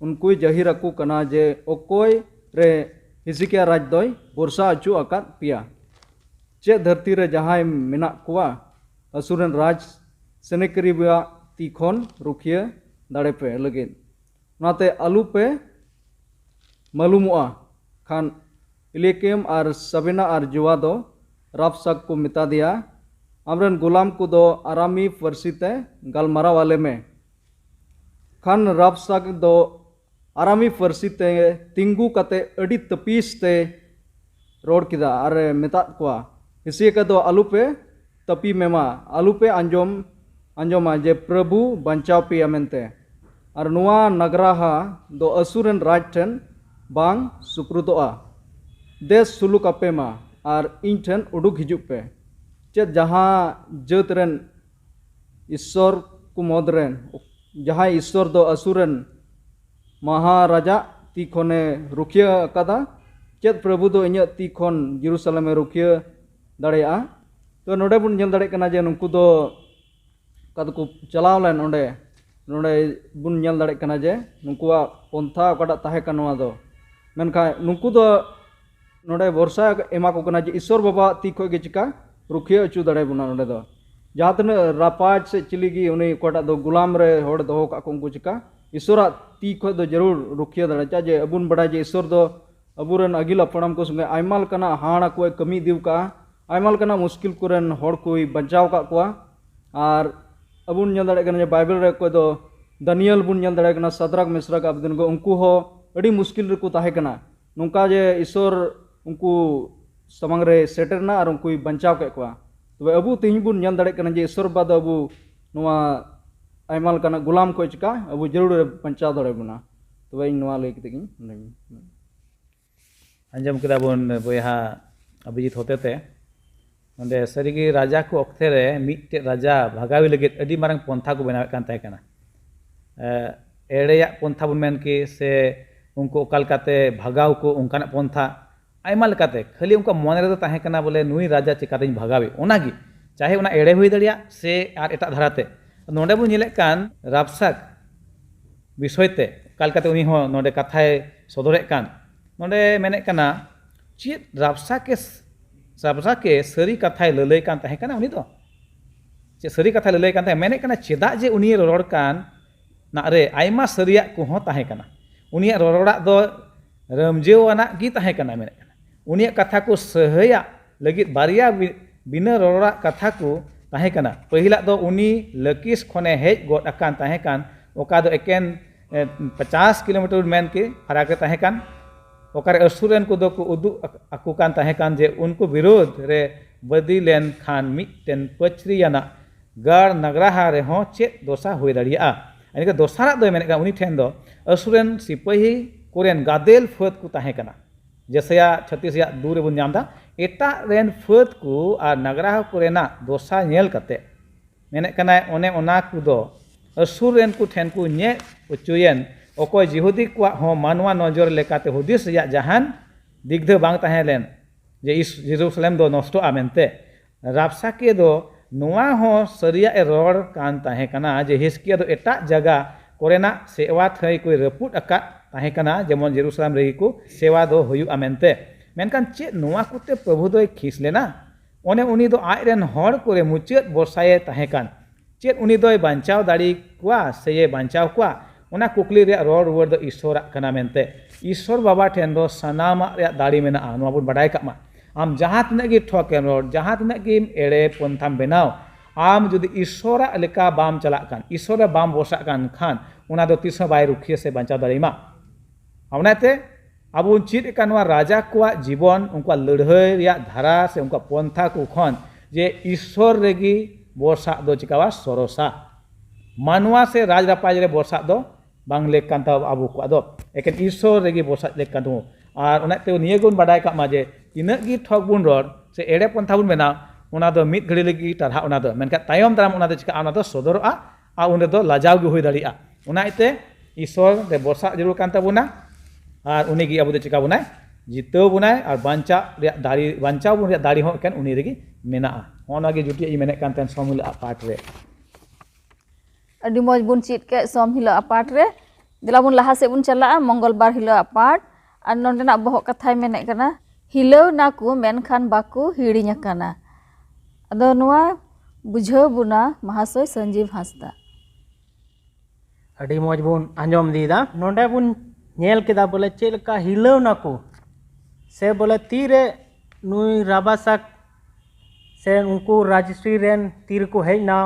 उनको जाहिर को कना जे ओकोय रे हिजकिया राज दोय बोरसा अचु आकात पिया चे धरती रे जहाय मेना कुआ असुरन राज सेनेकरिबा तीखन रुखिया दाड़े पे लगे नाते आलू पे मालूमोआ खान इलेकेम और सबिना और जुआ दो राबसाक को मिता दिया अमरन गुलाम को दो आरामी फरसीते गलमारा वाले में खान राबसाक दो आरामी फरसीते तिंगू कते अड़ी तपीस ते रोड किदा और मिता कुआ इसी का दो आलू पे तपी मेमा आलू पे अंजोमा जे प्रभु बंचाव पिया मेनते और नुआ नगराहा दो असुरन राज ठन बांग सुप्रुदोआ देश सुलुक अपे मा और इन ठन उडुक हिजुक पे चेत जहाँ जतरन ईश्वर को मदरन जहाँ ईश्वर दो असुरन महाराजा ती खोने रुखिया कदा चेत प्रभु दो इन्या ती खोन जेरूसलम में रुखिया दड़ेया तो नोडे बुन जल दड़े कना जे नुकु दो कद को चलाव लेन ओंडे नोडे बुन जल दड़े कना जे नुकुआ पंथा कड़ा ताहे कनवा दो मेनखा नुकु दो नोडे वर्षा एमा को कना जे ईश्वर बाबा ती खो गे चिका रुखिया अचु दड़े बुना नोडे दो जहाँ तन रापाज से चिलीगी उन्हें कोटा दो गुलाम रे होड़ दो का को चिका ईश्वरा ती खो दो जरूर रुखिया दड़े चा जे अबुन बड़ा जे ईश्वर दो अबुरन अगिल अपनम को संगे आयमाल कना हाणा को कमी दिव का आयमाल कना मुश्किल कुरन होड़ कोई बचाव का कुआ और अबुन जल दड़े कना जे बाइबल रे को दो दानियल बुन जल दड़े कना सदरक मिश्रक अबदन को उनको हो अड़ी मुश्किल रे को ताहे कना नुका जे ईश्वर उनको समंग रे सेटरना और उनको बचाव के कुआ तो अबु तिहिं बुन जल दड़े कना जे ईश्वर बाद अबु नुआ आयमाल कना गुलाम को चिका अबु जरूर बचाव दड़े बुना तो इन नुआ लई किते अंजम किदा बन बोहा अभिजीत होते थे नंदे सरीगी राजा को अक्ते रे मिट्टे राजा भगावी लगे अडी मारंग पंथा को बनावे कान ताहे कना एड़ेया पंथा बन मेन की से उनको ओकालकाते भगाव को उनकाना पंथा आयमा लेकाते खाली उनका मन रे ताहे कना बोले नुई राजा चिकाते भगावे ओनागी चाहे उना एड़े हुई दड़िया से आर एटा धाराते नोडे बन नेले कान राबसाक विषयते ओकालकाते उनी हो नोडे कथाय सदरे कान नोडे मेने कना चेत राबसा के सरी कथाय ललय कान ताहे कना उनी दो चे सरी कथा ललय कान ताहे मेने कना चेदा जे उनी रोड़ कान नारे आयमा सरिया को हो ताहे कना उनिया रोड़ा दो रमजेवाना गी ताहे कना मेने कना उनिया कथा को सहया लगित बारिया बिना रोड़ा कथा को ताहे कना पहिला दो उनी लकीस खोने हेज गोड अकान ताहे कान ओका दो एकेन 50 किलोमीटर मेन के फराक रे ताहे कान ओकारे असुरन को दो को उदु अकु कान ताहे कान जे उनको विरोध रे बदी लेन खान मिटेन पचरियाना गार नगराहा रे हो चे दोसा हुई दड़िया यानी कि दोसारा दो मेने का उनी ठेन दो असुरन सिपाही कोरेन गादेल फत को ताहे कना जैसेया 36 या दूर बुन जामदा एटा रेन फत को और नगराहा कोरेना दोसा नेल कते मेने कना ओने ओना को दो असुरन को ठेन को ने उचुयन ओकोय जिहुदी को हो मानवा नजर लेकाते हुदिस या जहान दिग्ध बांग ताहे लेन जे इस जेरूसलम दो नष्ट आमेनते राबसा के दो नुआ हो सरिया ए रोड कान ताहे कना जे हिस्किया दो एटा जगह कोरेना सेवा थई कोई रपुट अका ताहे कना जेमन जेरूसलम रे को सेवा दो हुयु आमेनते मेनकान चे नुआ कुते प्रभु दो खिस लेना ओने उनी दो आइरेन हर कोरे मुचेत बरसाये ताहे कान चे उनी दो बांचाव दाड़ी कुआ से ये बांचाव कुआ ओना कुकली रे रोड रुवर दो ईश्वर कना मेनते ईश्वर बाबा ठेन दो सनामा रे दाड़ी मेना नुआ बुन बडाय कामा आम जहाँ तिना गे ठोकेम रोड जहाँ तिना गे एड़े पंथाम बनाव आम जुदी ईश्वरा लेका बाम चला कान ईश्वरा बाम बसा कान खान उना दो तीसरा बाय रुखिया से बंचा दाड़ीमा अवनाते अब चीज कानवा राजा को जीवन उनका लड़ाई रिया धारा से उनका पंथा को खन जे ईश्वर रेगी बसा दो चिकावा सरोसा मानवा से राज रापाज रे बसा दो बांग लेक कान ता अबु को दो एकेन ईश्वर रेगी बसा लेक कान दो और उनाते निये गुन बाडाय का माजे तीना गी ठग बुन रोड से एड़े पंथा बुन बेना उना दो मिट घड़ी लगी टाढ़ा उना दो मेनका तायम दाराम उना दो चिका उना दो सदरआ आ उन दो लाजाव गे हुई दाड़िया उना इते ईश्वर रे बसा जरूर कान ताबुना और उनी गी अबु दो चिका बुनाय जितव बुनाय और बांचा रे दाड़ी बांचाव बुन रे दाड़ी हो केन उनी रेगी मेना ओना गे जुटी इ मेने कान तेन समिला पाठ रे अडी मौज बुन चीट के सोम हिला पाठ रे दिला बुन लहा से बुन चला मंगलबार हिला पाठ और नोंडेना बहक कथाय मेने कना हिलाव नाकु मेनखान बाकु हिड़िᱧ कना अदो नुआ बुझाव बुना महाशय संजीव हांसदा अड़ी मौज बुन आंजम दीदा नोंडे बुन नेल केदा बोले चेल का हिलाव नाको से बोले तीरे नुई राबासाक से उनको राजश्री रेन तीर को हेज ना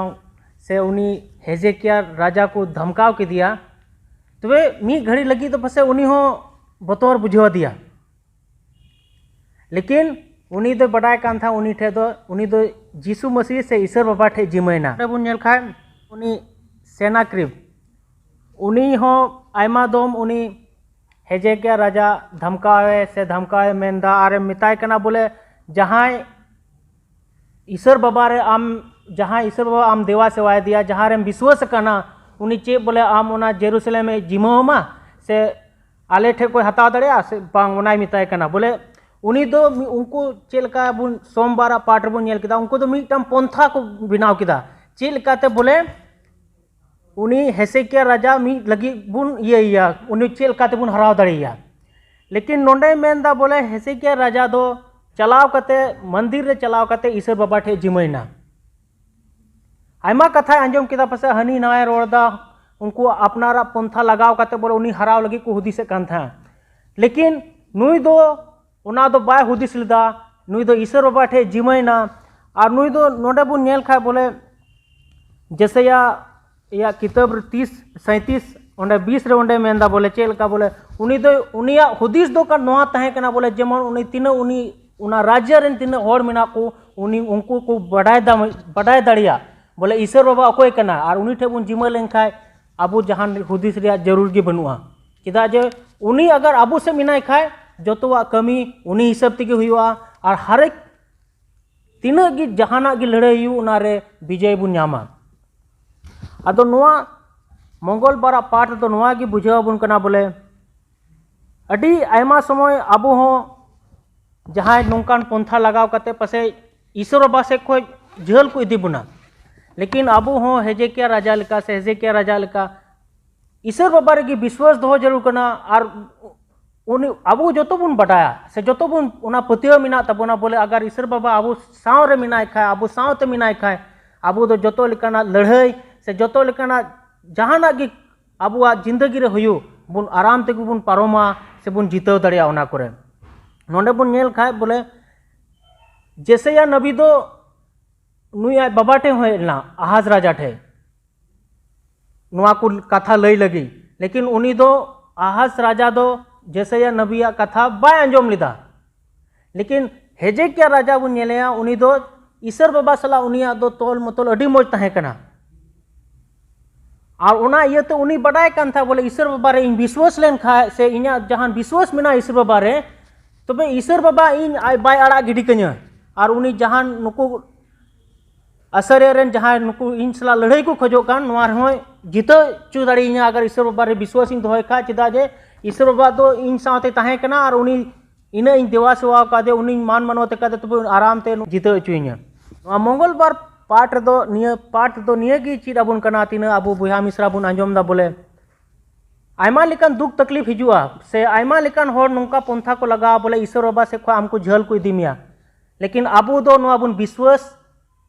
से उनी हेजेकिया राजा को धमकाव के दिया तो वे मी घड़ी लगी तो पसे उनी हो बतौर बुझवा दिया लेकिन उनी दो बड़ाय कान था उनी ठे दो उनी दो जीसु मसीह से ईश्वर बाबा ठे जिमैना बुन नेल खाय उनी सेनाक्रिब उनी हो आयमा दोम उनी हेजेकिया राजा धमकावे से धमकावे मेंदा आरे मिताय कना बोले जहाँ ईश्वर बाबा रे आम जहाँ ईश्वर बाबा आम देवा सेवाय दिया जहाँ रे विश्वास कना उनी चे बोले आम ओना जेरूसलेम में जिमोमा से आले ठे कोई हताव दड़िया से बांग ओनाय मिताय कना बोले उनी दो उनको चेलका बुन सोमवार पाठ बुन नेल किदा उनको तो मिटम पंथा को बनाव किदा चेलकाते बोले उनी हेसेकिया राजा मी लगी बुन ये उनी चेलकाते बुन हराव दड़िया लेकिन नोंडे मेनदा बोले हेसेकिया राजा दो चलाव कते मंदिर रे चलाव कते ईश्वर बाबा ठे जिमैना आयमा कथा आंजम किदा पसे हनी नाय रोड़दा उनको अपनारा पंथा लगाव कते बोले उनी हराव लगी को हुदिस कान था लेकिन नुई दो उना दो बाय हुदिस लिदा नुई दो ईश्वर बाबा ठे जिमैना और नुई दो नोंडे बुन नेल खा बोले जैसे या किताब 30-37 ओंडे 20 रे ओंडे मेंदा बोले चेलका बोले उनी दो उनिया हुदिस दो का नोआ तहे कना बोले जेमन उनी तीन उनी उना राज्य रेन तीन होड़ मिना को उनी उनको को बड़ाय दड़िया बोले ईश्वर बाबा अकोय कना और उनी ठे बुन जिमा लेन खाय अबु जहान हुदिस रिया जरूर गे बनुआ किदा जे उनी अगर अबु से मिनाय खाय जोतोवा कमी उनी हिसाब तेगे हुआ और हरेक तीना गी जहाना गी लड़ाई हु उना रे विजय बुन नामा अदो नोआ मंगलबार पाठ तो नोआ गी बुझाव बुन कना बोले अडी आयमा समय अबु हो जहाँ नौकान पंथा लगाव कते पसे ईश्वर बाबा से खोज झेल को इदी बुना लेकिन अबु हो हेजेकिया राजा लेका से हेजेकिया राजा लेका ईश्वर बाबा रे विश्वास दो जरूर कना और उनी अबु जोतो बुन बटाया से जोतो बुन उना पतियो मिना तबुना बोले अगर ईश्वर बाबा अबु साव रे मिनाय खाय अबु साव ते मिनाय खाय अबु दो जोतो लेकाना लड़ाई से जोतो लेकाना जहाना गी अबुआ जिंदगी रे हुयु बुन आराम ते बुन पारोमा से बुन जीतो दड़िया ओना करे नोंडे बुन नेल खाय बोले जैसे या नबी दो नुई आय बाबा ठे होयना आहाज राजा ठे नुआ को कथा लई लगी लेकिन उनी दो आहाज राजा दो जैसे या नबिया कथा बाय अंजम लिदा लेकिन हेजेकिया राजा बुन नेलेया उनी दो ईश्वर बाबा सला उनिया दो तोल मतोल अडी मोज तहे कना और उना ये तो उनी बड़ाय कान था बोले ईश्वर बाबा रे इन विश्वास लेन खाय से इना जहां विश्वास मिना ईश्वर बाबा रे तबे ईश्वर बाबा इन आय बाय आड़ा गिडी कन्या और उनी जहां नुकु असरे रेन जहां नुकु इन सला लड़ाई को खजो कान नोआ हो जीतो चु दाड़ी इना अगर ईश्वर बाबा रे विश्वास इन दोय खा चिदा जे ईश्वर बाबा तो इन साथे तहे कना और उनी इना इन देवा सेवा का दे उनी मान मनोते का दे तबे आराम ते जीतो चुइnya मंगलबार पाठ दो निया गी चीज अबुन कना तीना अबु बुहा मिश्रा बुन आंजम दा बोले आयमा लेकान दुख तकलीफ हिजुआ से आयमा लेकान होर नोंका पंथा को लगा बोले ईश्वर बाबा से खो हमको झल को इदिमिया लेकिन अबु दो नोआ बुन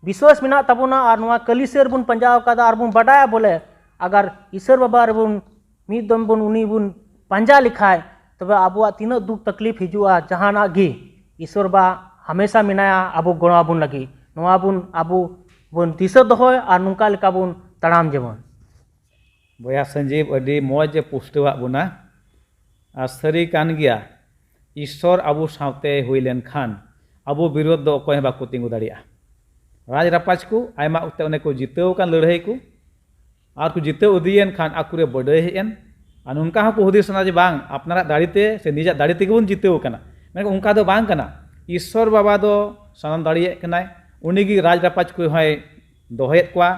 विश्वास मिना तबुना और नोआ कलिसेर बुन पंजाव कादा और बुन बडाया बोले अगर ईश्वर बाबा रे बुन मिद दम बुन उनी बुन पंजा लिखाय तबे अबुआ तीना दुख तकलीफ हिजुआ जहाना गी ईश्वर बा हमेशा मिनाया अबु गोणा बुन लगी नोआ बुन अबु बुन दिशा दोहय और नुका लेका बुन तड़ाम जेमन बया संजीव अडी मौज पुष्टवा बुना आ सरी कान गया ईश्वर अबु सावते हुई लेन खान अबु विरोध दो अकोय बाको तिंगु दाड़िया राज रापाच को आयमा उते उन्हें को जितेव कान लड़ाई को और को जितेव उदियन खान आकुरे बड़े हेन और उनका को हुदिसना जे बांग अपनारा दाड़ीते से निजा दाड़ीते बुन जितेव काना मेन उनका दो बांग काना ईश्वर बाबा दो सानम दाड़िये कनाय उनीगी राज रापाच को होय दोहेत कोआ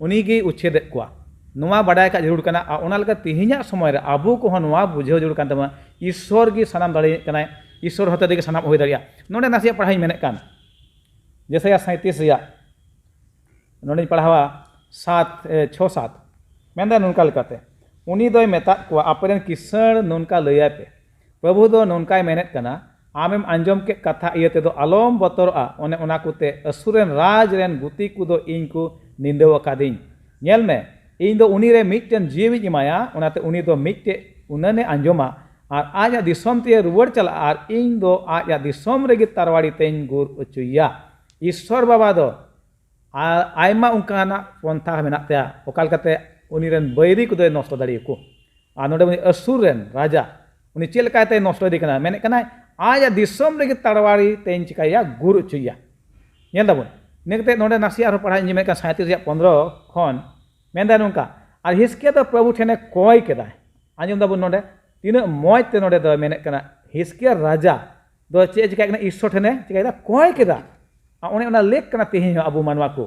उनीगी उच्छेदेत कोआ नोआ बड़ाय का जरूर कना ओना लगा तिहिना समय रे आबो को नोआ बुझाव जरूर कान तमा ईश्वर गी सानाम दाड़िये कनाय ईश्वर होते देगे सानाम होय दाड़िया नोडे नासिया पढ़ाई मेने कान जैसे 37 या नोडे पढ़ावा 6-7 मेंदा नोनका लकाते उनी दोय मेता कोआ आपरेन किसण नोनका लैया पे प्रभु दो नोनकाय मेनेत कना आमेम आंजम के कथा इयते दो आलोम बतरआ ओने ओना कुते असुरेन राज रेन गुती कुदो इन को निंदेव अकादिन नेल में इन दो उनी रे मिटन जीवित इमाया उनाते उनी दो मिटे उनने अंजोमा और आज दिसोम ते रुवर चला और इन दो आज दिसोम रेगे तरवाड़ी तेन गुर उचुया ईश्वर बाबा दो आयमा उनकाना पंथा मेनाते ओकाल कते उनी रेन बैरी को दो नष्ट दाड़ियको और नोडे उनी असुर रेन राजा उनी चेल काते नष्ट दी कना मेने कना आज दिसोम रेगे तरवाड़ी तेन चिकाया गुर उचुया नेल दाबुन नेकते नोडे नासी आरो पढ़ा इंजिमे का 37:15 खन मेंदा नुका और हिसके तो प्रभु ठेने कय केदा आंजम दाबुन नोडे तीना मौज ते नोडे दो मेने कना हिसके राजा दो चे चिका कना ईश्वर ठेने चिकायदा कय केदा ओने ओना लेक कना तेहि अबु मानवा को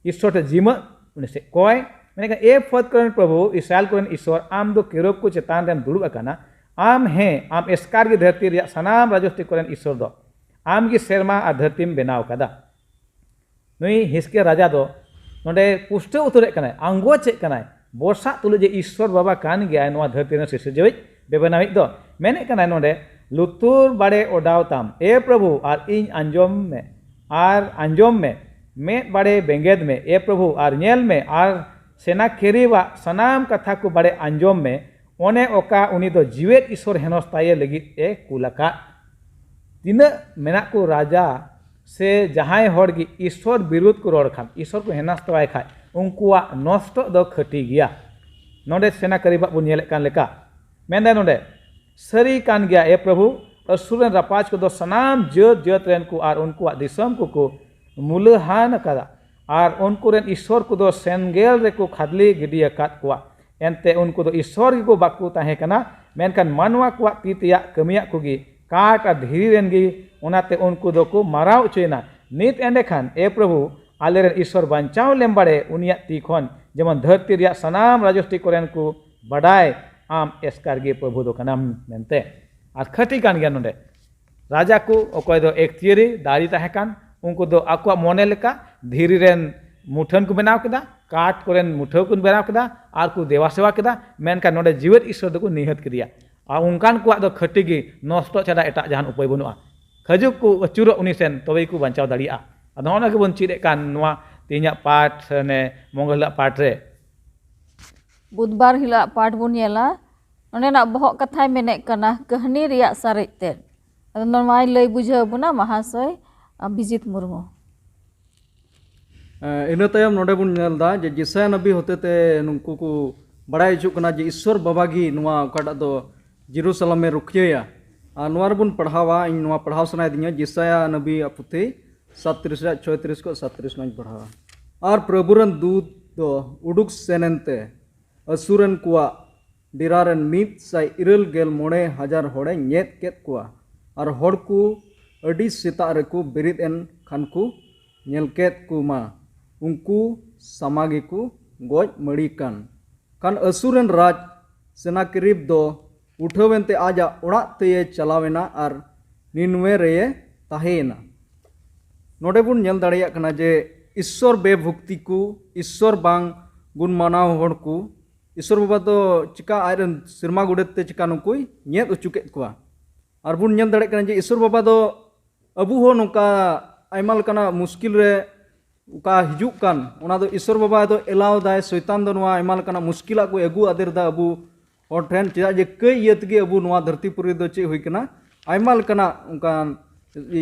ईश्वर ते जिम उनि से कय मेने कना ए फत करन प्रभु इस्राएल करन ईश्वर आम दो केरोब को चेतान रेन दुरुब अकाना आम हे आम एस्कार की धरती रिया सनाम राजस्ती करन ईश्वर दो आम की सेरमा आ धरतीम बेनाव कदा नुई हिसके राजा दो नोडे पुष्ट उतरे कनाय आंगो चेक कनाय बोसा तुले जे ईश्वर बाबा कान गया नोआ धरती ने सिसजवित बेबनावित दो मेने कनाय नोडे लुतुर बाड़े ओडाव ताम ए प्रभु और इन अंजोम में मे बाड़े बेंगेद में ए प्रभु और नेल में और सेना खेरीवा सनाम कथा को बाड़े अंजोम में ओने ओका उनी दो जीवेत ईश्वर हेनोस्ताये लगी ए कुलका तीना मेना को राजा से जहां हर की ईश्वर विरुद्ध को रोड खान ईश्वर को हेनास्तवाय खाय उनकुआ नष्ट दो खटी गया नोडे सेना करीबा बुन नेले कान लेका मेंदा नोडे सरी कान गया ए प्रभु असुरन रापाज को दो सनाम जत जत रेन को और उनकुआ दिसम को मुलहान कदा और उनको रेन ईश्वर को दो सेनगेल रे को खादली गिडिया काट कुआ एनते उनको दो ईश्वर को बाकू ताहे कना मेनकान मानवा कुआ तीतिया कमिया कुगी काट और धीरी रेन गी उनाते उनको दो को माराव चेना नित एंडे खान ए प्रभु आलेर ईश्वर बंचाव लेम्बाड़े उनिया ती खन जेमन धरती रिया सनाम राजस्ती कोरेन को बडाय आम एस्कार गे प्रभु दो कनाम मेनते और खटी कान गया नोडे राजा को ओकय दो एक तियरी दाड़ी ताहे कान उनको दो आकुआ मोने लेका धीरी रेन मुठन को बनाव केदा काट कोरेन मुठो को बनाव केदा और को देवा सेवा केदा मेनका नोडे जीवित ईश्वर दो को निहत करिया और उनकान को दो खटी गे नष्ट छाड़ा एटा जहान उपाय बनुआ खजुक को अचुर उनी सेन तबे को बंचाव दाड़िया अदो ओना के बन चिदे कान नोआ तिहिया पाठ ने मंगल पाठ रे बुधवार हिला पाठ बुन नेला नोना बहक कथाय मेने कना कहनी रिया सारे ते अदो नोमाय लय बुझाव बुना महाशय अभिजीत मुर्मू इन तयम नोडे बुन नेलदा जे जिसाया नबी होतेते नुंकु को बड़ाय हिजुक कना जे ईश्वर बाबा गी नोआ ओकाटा दो जेरूसलम में रुखिया नोआ बुन पढ़ावा इन नोआ पढ़ाव सनाय दिया जिसाया नबी पुथी 37:36 को 37 नाइन पढ़ावा और प्रभुरन दूत दो उडुक सेनेंते असुरन कुआ डिरारन मित साई इरल गेल मोड़े हजार होड़े नेत केत कुआ और होड़ को अडी सेता रेको बेरित एन खान को नेल केत को मा उनको समागे को गोज मड़ी कान असुरन राज सेनाकरीब दो उठवेंते आजा ओड़ाते चलावेना और निनवे रे ताहेना नोडे बुन नेल दाड़िया कना जे ईश्वर बेभुक्ति को ईश्वर बांग गुण मानाव होड़ को ईश्वर बाबा तो चिका आयरन सिरमा गुडेते चिका नुकुई नेत उचुके कुआ और बुन नेल दाड़े कना जे ईश्वर बाबा दो अबु हो नोका आयमा लकाना मुश्किल रे उका हिजुक कान ओना दो ईश्वर बाबा दो एलाव दाय शैतान दो नोआ आयमा लकाना मुश्किला को अगु आदेर दा अबु और ट्रेन चेदा जे कई इयत गे अबु नोआ धरतीपुरी दो चे हुई कना आयमा लकाना उनका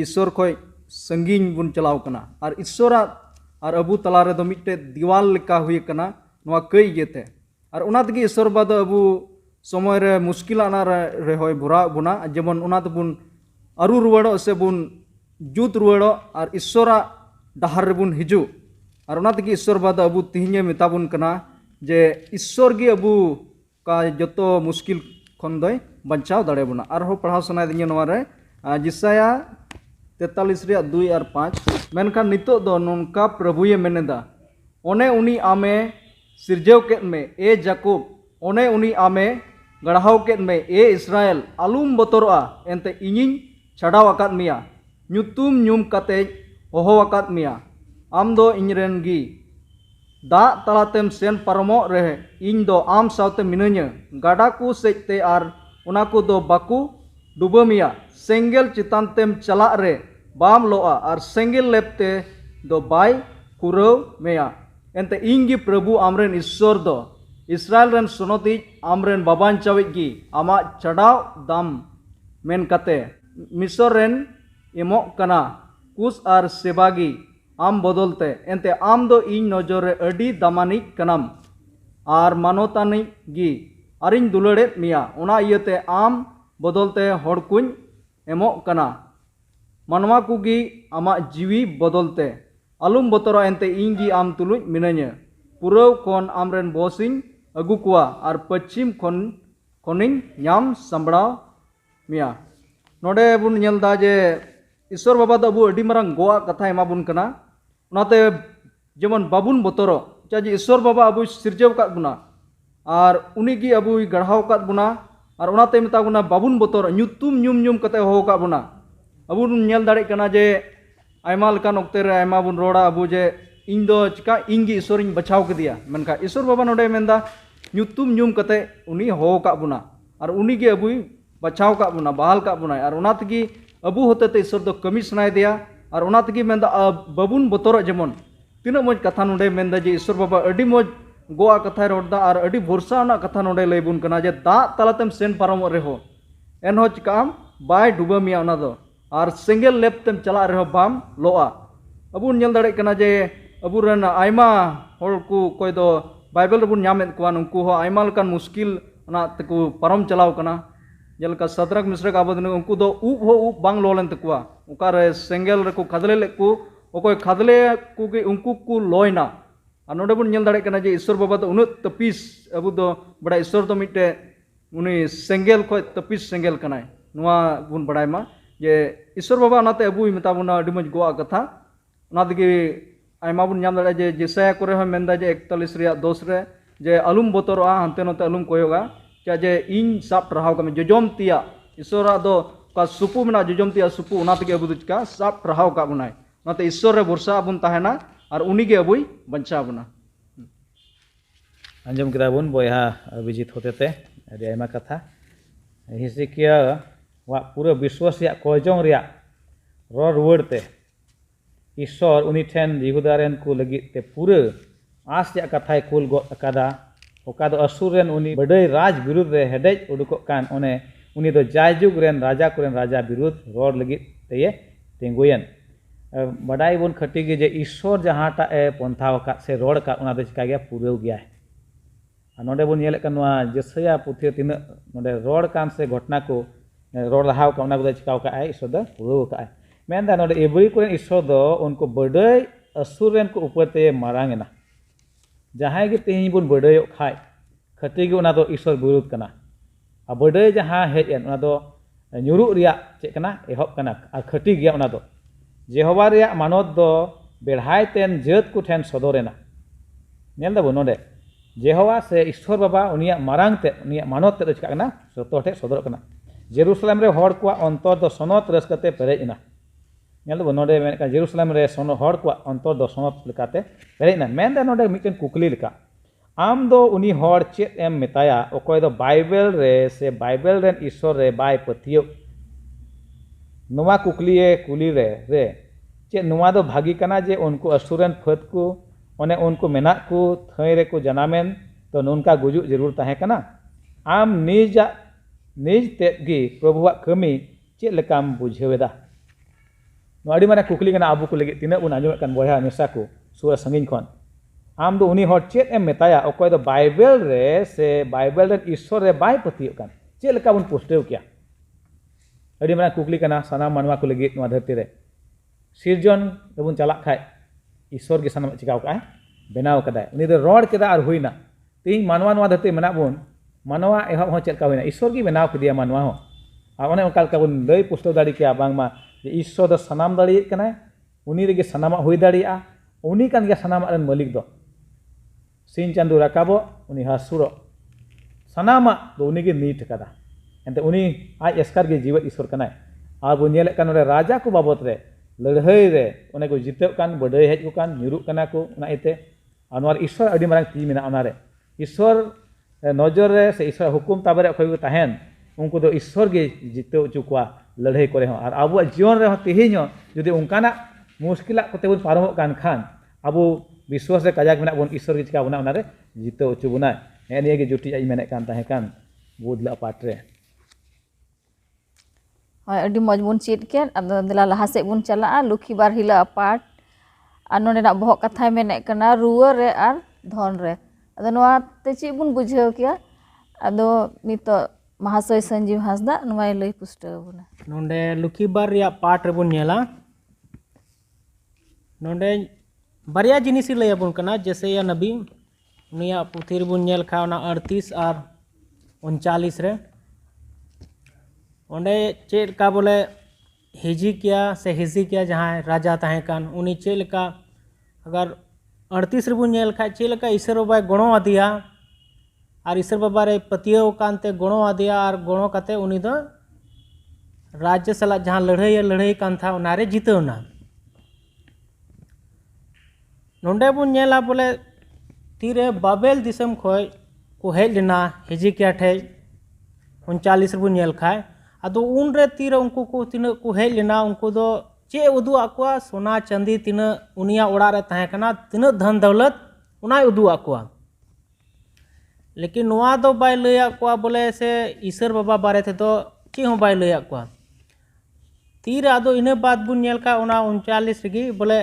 ईश्वर खोय संगीन बुन चलाव कना और ईश्वरा और अबु तला रे दो मिटे दीवाल लेका हुई कना नोआ कई इयते और ओना तगे ईश्वर बाबा दो अबु समय रे मुश्किला ना रे होय भरा बुना जेमन ओना तो बुन अरु रुवाड़ो से बुन जुत रुवाड़ो और ईश्वरा डहार रे बुन हिजु और ओना तगे ईश्वर बाबा दो अबु तिहिने मेताबुन कना जे ईश्वर गे अबु का जतो मुश्किल खन दोय बंचाव दाड़े बुना और हो पढ़ाव सनाय दिया नोआ रे जिसाया 43:2 और 5 मेनखान नितो दो नोनका प्रभु ये मेनेदा ओने उनी आमे सिरजेव केत में ए जाकूब ओने उनी आमे गढ़ाव केत में ए इस्राएल आलुम बतरोआ एनते इनिन छाड़ाव आकाद मिया ᱧᱩᱛᱩᱢ ᱧᱩᱢ ᱠᱟᱛᱮ ᱦᱚᱦᱚ ᱟᱠᱟᱫ ᱢᱮᱭᱟ ᱟᱢ ᱫᱚ ᱤᱧᱨᱮᱱ ᱜᱮ ᱫᱟᱜ ᱛᱟᱞᱟᱛᱮᱢ ᱥᱮᱱ ᱯᱟᱨᱚᱢᱚᱜ ᱨᱮ ᱤᱧ ᱫᱚ ᱟᱢ ᱥᱟᱶᱛᱮ ᱢᱤᱱᱟᱹᱧᱟ ᱜᱟᱰᱟ ᱠᱚ ᱥᱮᱡᱛᱮ ᱟᱨ ᱚᱱᱟ ᱠᱚᱫᱚ ᱵᱟᱠᱚ ᱰᱩᱵᱟᱹ ᱢᱮᱭᱟ ᱥᱮᱸᱜᱮᱞ ᱪᱮᱛᱟᱱ ᱛᱮᱢ ᱪᱟᱞᱟᱜ ᱨᱮ ᱵᱟᱢ ᱞᱚᱜᱼᱟ ᱟᱨ ᱥᱮᱸᱜᱮᱞ ᱞᱮᱯᱛᱮ ᱫᱚ ᱵᱟᱭ ᱠᱩᱨᱟᱹᱣ ᱢᱮᱭᱟ एंते इंगी प्रभु आमरेन ईश्वर दो इस्राएल रन सुनोती आमरेन बाबान चाविक गी आमा चढ़ाव दाम मेन कते मिसर रेन इमोक कना कुस आर सेबागी आम बदलते एंते आम दो इन नजर रे अडी दामानी कनाम आर मानोतानी गी आरिन दुलड़े मिया उना इयते आम बदलते हड़कुन एमोक कना मानवा कुगी आमा जीवी बदलते आलुम बतरा एंते इंगी आम तुलुज मिनान्या पुरव कोन आमरेन बॉसिंग अगु कुआ आर पश्चिम कोनिंग ᱧᱟᱢ ᱥᱟᱢᱵᱲᱟᱣ मिया नोडे बुन नेलदा जे ईश्वर बाबा दो अबु अडी मारांग गोआ कथा एमा बुन कना उनाते जेमन बाबुन बतरो चाजे ईश्वर बाबा अबु सिरजव काट बुना आर उनीगी अबु गढ़ाव काट बुना आर उनाते मेता बुना बाबुन बतरो ᱧᱩᱛᱩᱢ ᱧᱩᱢ कते हो काट बुना अबु नेल दाड़े कना जे आयमा लकान ओक्ते रे आयमा बुन रोड़ा अबु जे इन दो चिका इंगी ईश्वरिन बचाव कदिया मेनका ईश्वर बाबा नोडे मेंदा ᱧᱩᱛᱩᱢ ᱧᱩᱢ कते उनी हो काट बुना आर उनीगे अबु बचाव का बुना बहाल का बुना और उनातगी अबु होते ते ईश्वर दो कमी सुनाय दिया और उनातगी मेंदा बाबुन बतोर जेमन तीना मज कथा नोडे मेंदा जे ईश्वर बाबा अडी मज गोआ कथा रोडदा और अडी भरसा ना कथा नोडे लैबुन कना जे दा तालातेम सेन पारम रेहो एनहो चिकाम बाय डुबा मिया उना दो और सिंगल लेपतेम चला रेहो बाम लोआ अबु नेल दाड़े कना जे अबु रन आयमा होल को कोय दो बाइबल रबुन ᱧᱟᱢᱮᱫ ᱠᱚᱣᱟ ᱱᱩᱠᱩ ᱦᱚᱸ ᱟᱭᱢᱟ ᱞᱮᱠᱟᱱ ᱢᱩᱥᱠᱤᱞ ᱚᱱᱟ ᱛᱮᱠᱚ ᱯᱟᱨᱚᱢ ᱪᱟᱞᱟᱣ ᱠᱟᱱᱟ जेलका सदरक मिश्रक आबदन उनको दो ऊप हो ऊप बांग लोलन तकुआ उकारे सेंगल रको खदले लेकु ओकोय खदले कुगे उनको को लोयना आ नोडे बुन नेल दाड़े कना जे ईश्वर बाबा दो उन तपिस अबु दो बड़ा ईश्वर तो मिटे उनी सेंगल को तपिस सेंगल कनाय नुआ बुन बड़ाय मा जे ईश्वर बाबा नाते अबु मेता बुना अडी मज गोआ कथा ना दगे आयमा बुन नाम दाड़े जे जेसाया करे हो मेंदा जे 41 रिया 10 रे जे अलुम बोतरोआ हनते नते अलुम कोयोगा चाहे इन साप रहाव का जोजम तिया ईश्वरा दो का सुपु मेना जोजम तिया सुपु उनाते अबु का साप रहाव का बुनाय नाते ईश्वर रे भरसा बुन ताहेना और उनी गे अबुई बंचा बुना अंजम किदा बुन बयहा अभिजित होतेते अडी आयमा कथा हिसिकिया वा पूरा विश्व से कोजों रिया रो रुवड़ते ईश्वर उनी ठेन यहूदारेन को लगिते पूरा आस या कथाय कुल गो अकादा ओकादो असुरेन उनी बड़ई राज विरुद्ध रे हेडेज उडुको कान ओने उनी दो जायजुग रेन राजा कुरेन राजा विरुद्ध रोड लगी तेये तेंगुयन बड़ाई बुन खटी गे जे ईश्वर जहाटा ए पंथाव का से रोड का उना दो चिका गया पूरेव गया नोडे बुन नेले कन जसया पुथि तिन नोडे रोड कान से घटना को रोड रहाव का उना दो चिकाव का आई ईश्वर दो पूरेव का मेनदा नोडे एबरी कुरेन ईश्वर दो उनको बड़ई असुरेन को ऊपर ते मारांगेना जहाँ के तेज बुन बड़े खाए खटी के उना दो ईश्वर विरुद्ध कना आ बड़े जहाँ हेजन उना दो ᱧᱩᱨᱩᱜ ᱨᱮᱭᱟᱜ ᱪᱮᱫ ᱠᱟᱱᱟ ᱮᱦᱚᱵ ᱠᱟᱱᱟ ᱟᱨ ᱠᱷᱟᱹᱴᱤ ᱜᱮᱭᱟ ᱚᱱᱟ ᱫᱚ ᱡᱮᱦᱳᱵᱟ ᱨᱮᱭᱟᱜ ᱢᱟᱱᱚᱛ ᱫᱚ ᱵᱮᱲᱦᱟᱭ ᱛᱮᱱ ᱡᱟᱹᱛ ᱠᱚ ᱴᱷᱮᱱ ᱥᱚᱫᱚᱨᱮᱱᱟ ᱧᱮᱞ ᱫᱟᱵᱚᱱ ᱱᱚᱰᱮ ᱡᱮᱦᱳᱵᱟ ᱥᱮ ᱤᱥᱥᱚᱨ ᱵᱟᱵᱟ ᱩᱱᱤᱭᱟᱜ ᱢᱟᱨᱟᱝ ᱛᱮ ᱩᱱᱤᱭᱟᱜ ᱢᱟᱱᱚᱛ ᱛᱮ ᱫᱚ ᱪᱤᱠᱟᱹᱜ ᱠᱟᱱᱟ ᱡᱚᱛᱚ ᱴᱷᱮᱱ ᱥᱚᱫᱚᱨᱚᱜ ᱠᱟᱱᱟ ᱡᱮᱨᱩᱥᱟᱞᱮᱢ ᱨᱮ ᱦᱚᱲ ᱠᱚᱣᱟᱜ ᱚᱱᱛᱚᱨ ᱫᱚ ᱥᱚᱱᱚᱛ ᱨᱟᱹᱥᱠᱟᱹᱛᱮ ᱯᱮᱨᱮᱡ ᱮᱱᱟ ᱧᱮᱞ ᱫᱟᱵᱚᱱ ᱱᱚᱰᱮ ᱢᱮᱱᱮᱫ ᱠᱟᱱᱟ ᱡᱮᱨᱩᱥᱟᱞᱮᱢ ᱨᱮ ᱦᱚᱲ ᱠᱚᱣᱟᱜ ᱚᱱᱛᱚᱨ ᱫᱚ ᱥᱚᱱᱚᱛ ᱞᱮᱠᱟᱛᱮ ᱯᱮᱨᱮᱡ ᱮᱱᱟ ᱢᱮᱱᱫᱟ ᱱᱚᱰᱮ ᱢᱤᱫᱴᱮᱱ ᱠᱩᱠᱞᱤ ᱞᱮᱠᱟ आम दो उनी हर चेत एम मेताया ओकोय दो बाइबल रे से बाइबल रेन ईश्वर रे बाय पतियो नुवा कुकलिए कुली रे चे नुवा दो भागी कना जे उनको असुरन फत को ओने उनको मेना को थई रे को जनामेन तो नुनका गुजु जरूर ताहे कना आम निज तेगी प्रभुवा कमी चे लेकाम बुझेवेदा नो आडी माने कुकली कना आबु को लगे तिना उन आजो कन बोया निसा को सुर संगिन खन आम दो उनी हर चेत एम मेताया ओकोय दो बाइबल रे से बाइबल रे ईश्वर रे बाय पतियो कन चे लेका बुन पुष्टेव किया अड़ी माना कुकली कना साना मानवा को लगी नवा धरती रे सिरजन दबुन चला खाय ईश्वर के साना चिकाव का बनाव कदा उनी दो रोड केदा आर हुइना तीन मानवा नवा धरती मना बुन मानवा एहब हो चेल का हुइना ईश्वर की बनाव कदिया मानवा हो आ ओने ओकाल का बुन लई पुष्टो दाड़ी किया बांगमा जे ईश्वर दो सनाम दाड़ी कना उनी रे सनामा हुई दाड़िया उनी कान के सनामा रन मालिक दो सिन चांदू राकाबो उनी हासुरो सनामा दो उनी के नीट कदा एंते उनी आज एस्कार के जीवन ईश्वर कनाय आर बो नेले कान रे राजा को बाबत रे लड़हई रे ओने को जितेव कान बडई हेज को कान ᱧᱩᱨᱩᱜ कना को ना इते अनवर ईश्वर अडी मारंग ती मेना ओना रे ईश्वर नजर रे से ईश्वर हुकुम ताबरे अखय को ताहेन उनको दो ईश्वर के जितेव चुकवा लड़हई करे हो आर आबो जीवन रे तेहिन जदि उनकाना मुश्किला कोते बन पारमो कान खान आबो विश्वास रे काजाक मेना बोन ईश्वर के चिका बोना उना रे जितो उचु बोना हे निये गे जुटी आई मेने कान ताहे कान बुदला पाट रे ᱦᱳᱭ ᱟᱹᱰᱤ ᱢᱚᱡᱽ ᱵᱚᱱ ᱪᱮᱫ ᱠᱮᱫ ᱟᱫᱚ ᱫᱮᱞᱟ ᱞᱟᱦᱟ ᱥᱮᱫ ᱵᱚᱱ ᱪᱟᱞᱟᱜᱼᱟ ᱞᱩᱠᱷᱤ ᱵᱟᱨ ᱦᱤᱞᱳᱜ ᱯᱟᱴ ᱟᱨ ᱱᱚᱰᱮᱱᱟᱜ ᱵᱚᱦᱚᱜ ᱠᱟᱛᱷᱟᱭ ᱢᱮᱱᱮᱫ ᱠᱟᱱᱟ ᱨᱩᱣᱟᱹ ᱨᱮ ᱟᱨ ᱫᱷᱚᱱ ᱨᱮ ᱟᱫᱚ ᱱᱚᱣᱟ ᱛᱮ ᱪᱮᱫ ᱵᱚᱱ ᱵᱩᱡᱷᱟᱹᱣ ᱠᱮᱭᱟ ᱟᱫᱚ ᱱᱤᱛᱚᱜ ᱢᱟᱦᱟᱥᱚᱭ ᱥᱚᱧᱡᱤᱵ ᱦᱟᱸᱥᱫᱟ ᱱᱚᱣᱟᱭ ᱞᱟᱹᱭ ᱯᱩᱥᱴᱟᱹᱣ ᱵᱚᱱᱟ नोंडे लुखीबार रिया पाठ रेबुन नेला नोंडे बारिया जिनिस ही लय बुन कना जैसे या नबी उनिया पुथी रेबुन नेल खा ओना 38 और 39 रे ओंडे चेड का बोले हिजिकिया से हिजिकिया जहाँ राजा ताहे कान उनी चेलका अगर 38 रेबुन नेल खा चेलका ईश्वर बाबा गणो आदिया और ईश्वर बाबा रे पतियो कानते गणो आदिया और गणो काते उनी दो राज्य सला जहाँ लड़ाई कान था उनारे जीतवना नोंडे बुन नेला बोले तीरे बाबेल दिसम खोय को हेज लेना हिजिकिया ठे 39 बुन नेल खाय अदो उन रे तीरे उनको को तिन को हेज लेना उनको दो चे उदु आकुआ सोना चांदी तिन उनिया ओड़ा रे ताहे कना तिन धन दौलत उनाय उदु आकुआ लेकिन नोआ दो बाय लय आकुआ बोले से ईश्वर बाबा बारे थे तो चे हो बाय लय आकुआ तीर आदो इने बात बुन नेल का ओना 39 रगी बोले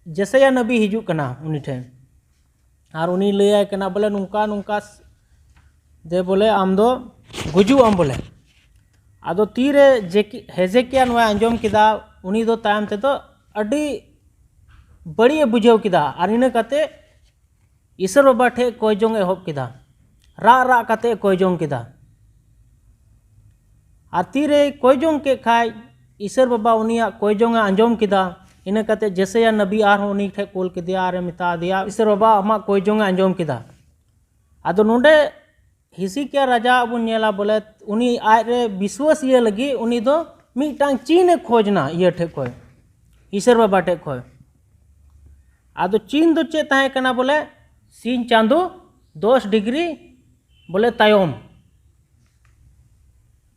जैसे नबी हिजू कना उनी ठे और उनी लय कना बोले नुका नुका दे बोले आम दो गुजू आम बोले आदो तीरे जेकी हेजेकिया नवा अंजम किदा उनी दो तायम ते तो अडी बड़ी बुझाव किदा और इने कते ईश्वर बाबा ठे कोय जोंग एहोब किदा रा रा कते कोय जोंग किदा और तीरे कोय जोंग के खाय ईश्वर बाबा उनिया कोई जोंग अंजम किदा इने कते जैसे या नबी आर उनी ठे कोल के दिया आर मिता दिया ईश्वर बाबा अमा कोई जोंग अंजम किदा आदो नोंडे हिसी क्या राजा बुन नेला बोले उनी आय रे विश्वास ये लगी उनी दो मिटांग चीन खोजना ये ठे कोय ईश्वर बाबा ठे कोय आदो चीन दो चे ताहे कना बोले सीन चांदो 10 डिग्री बोले तायम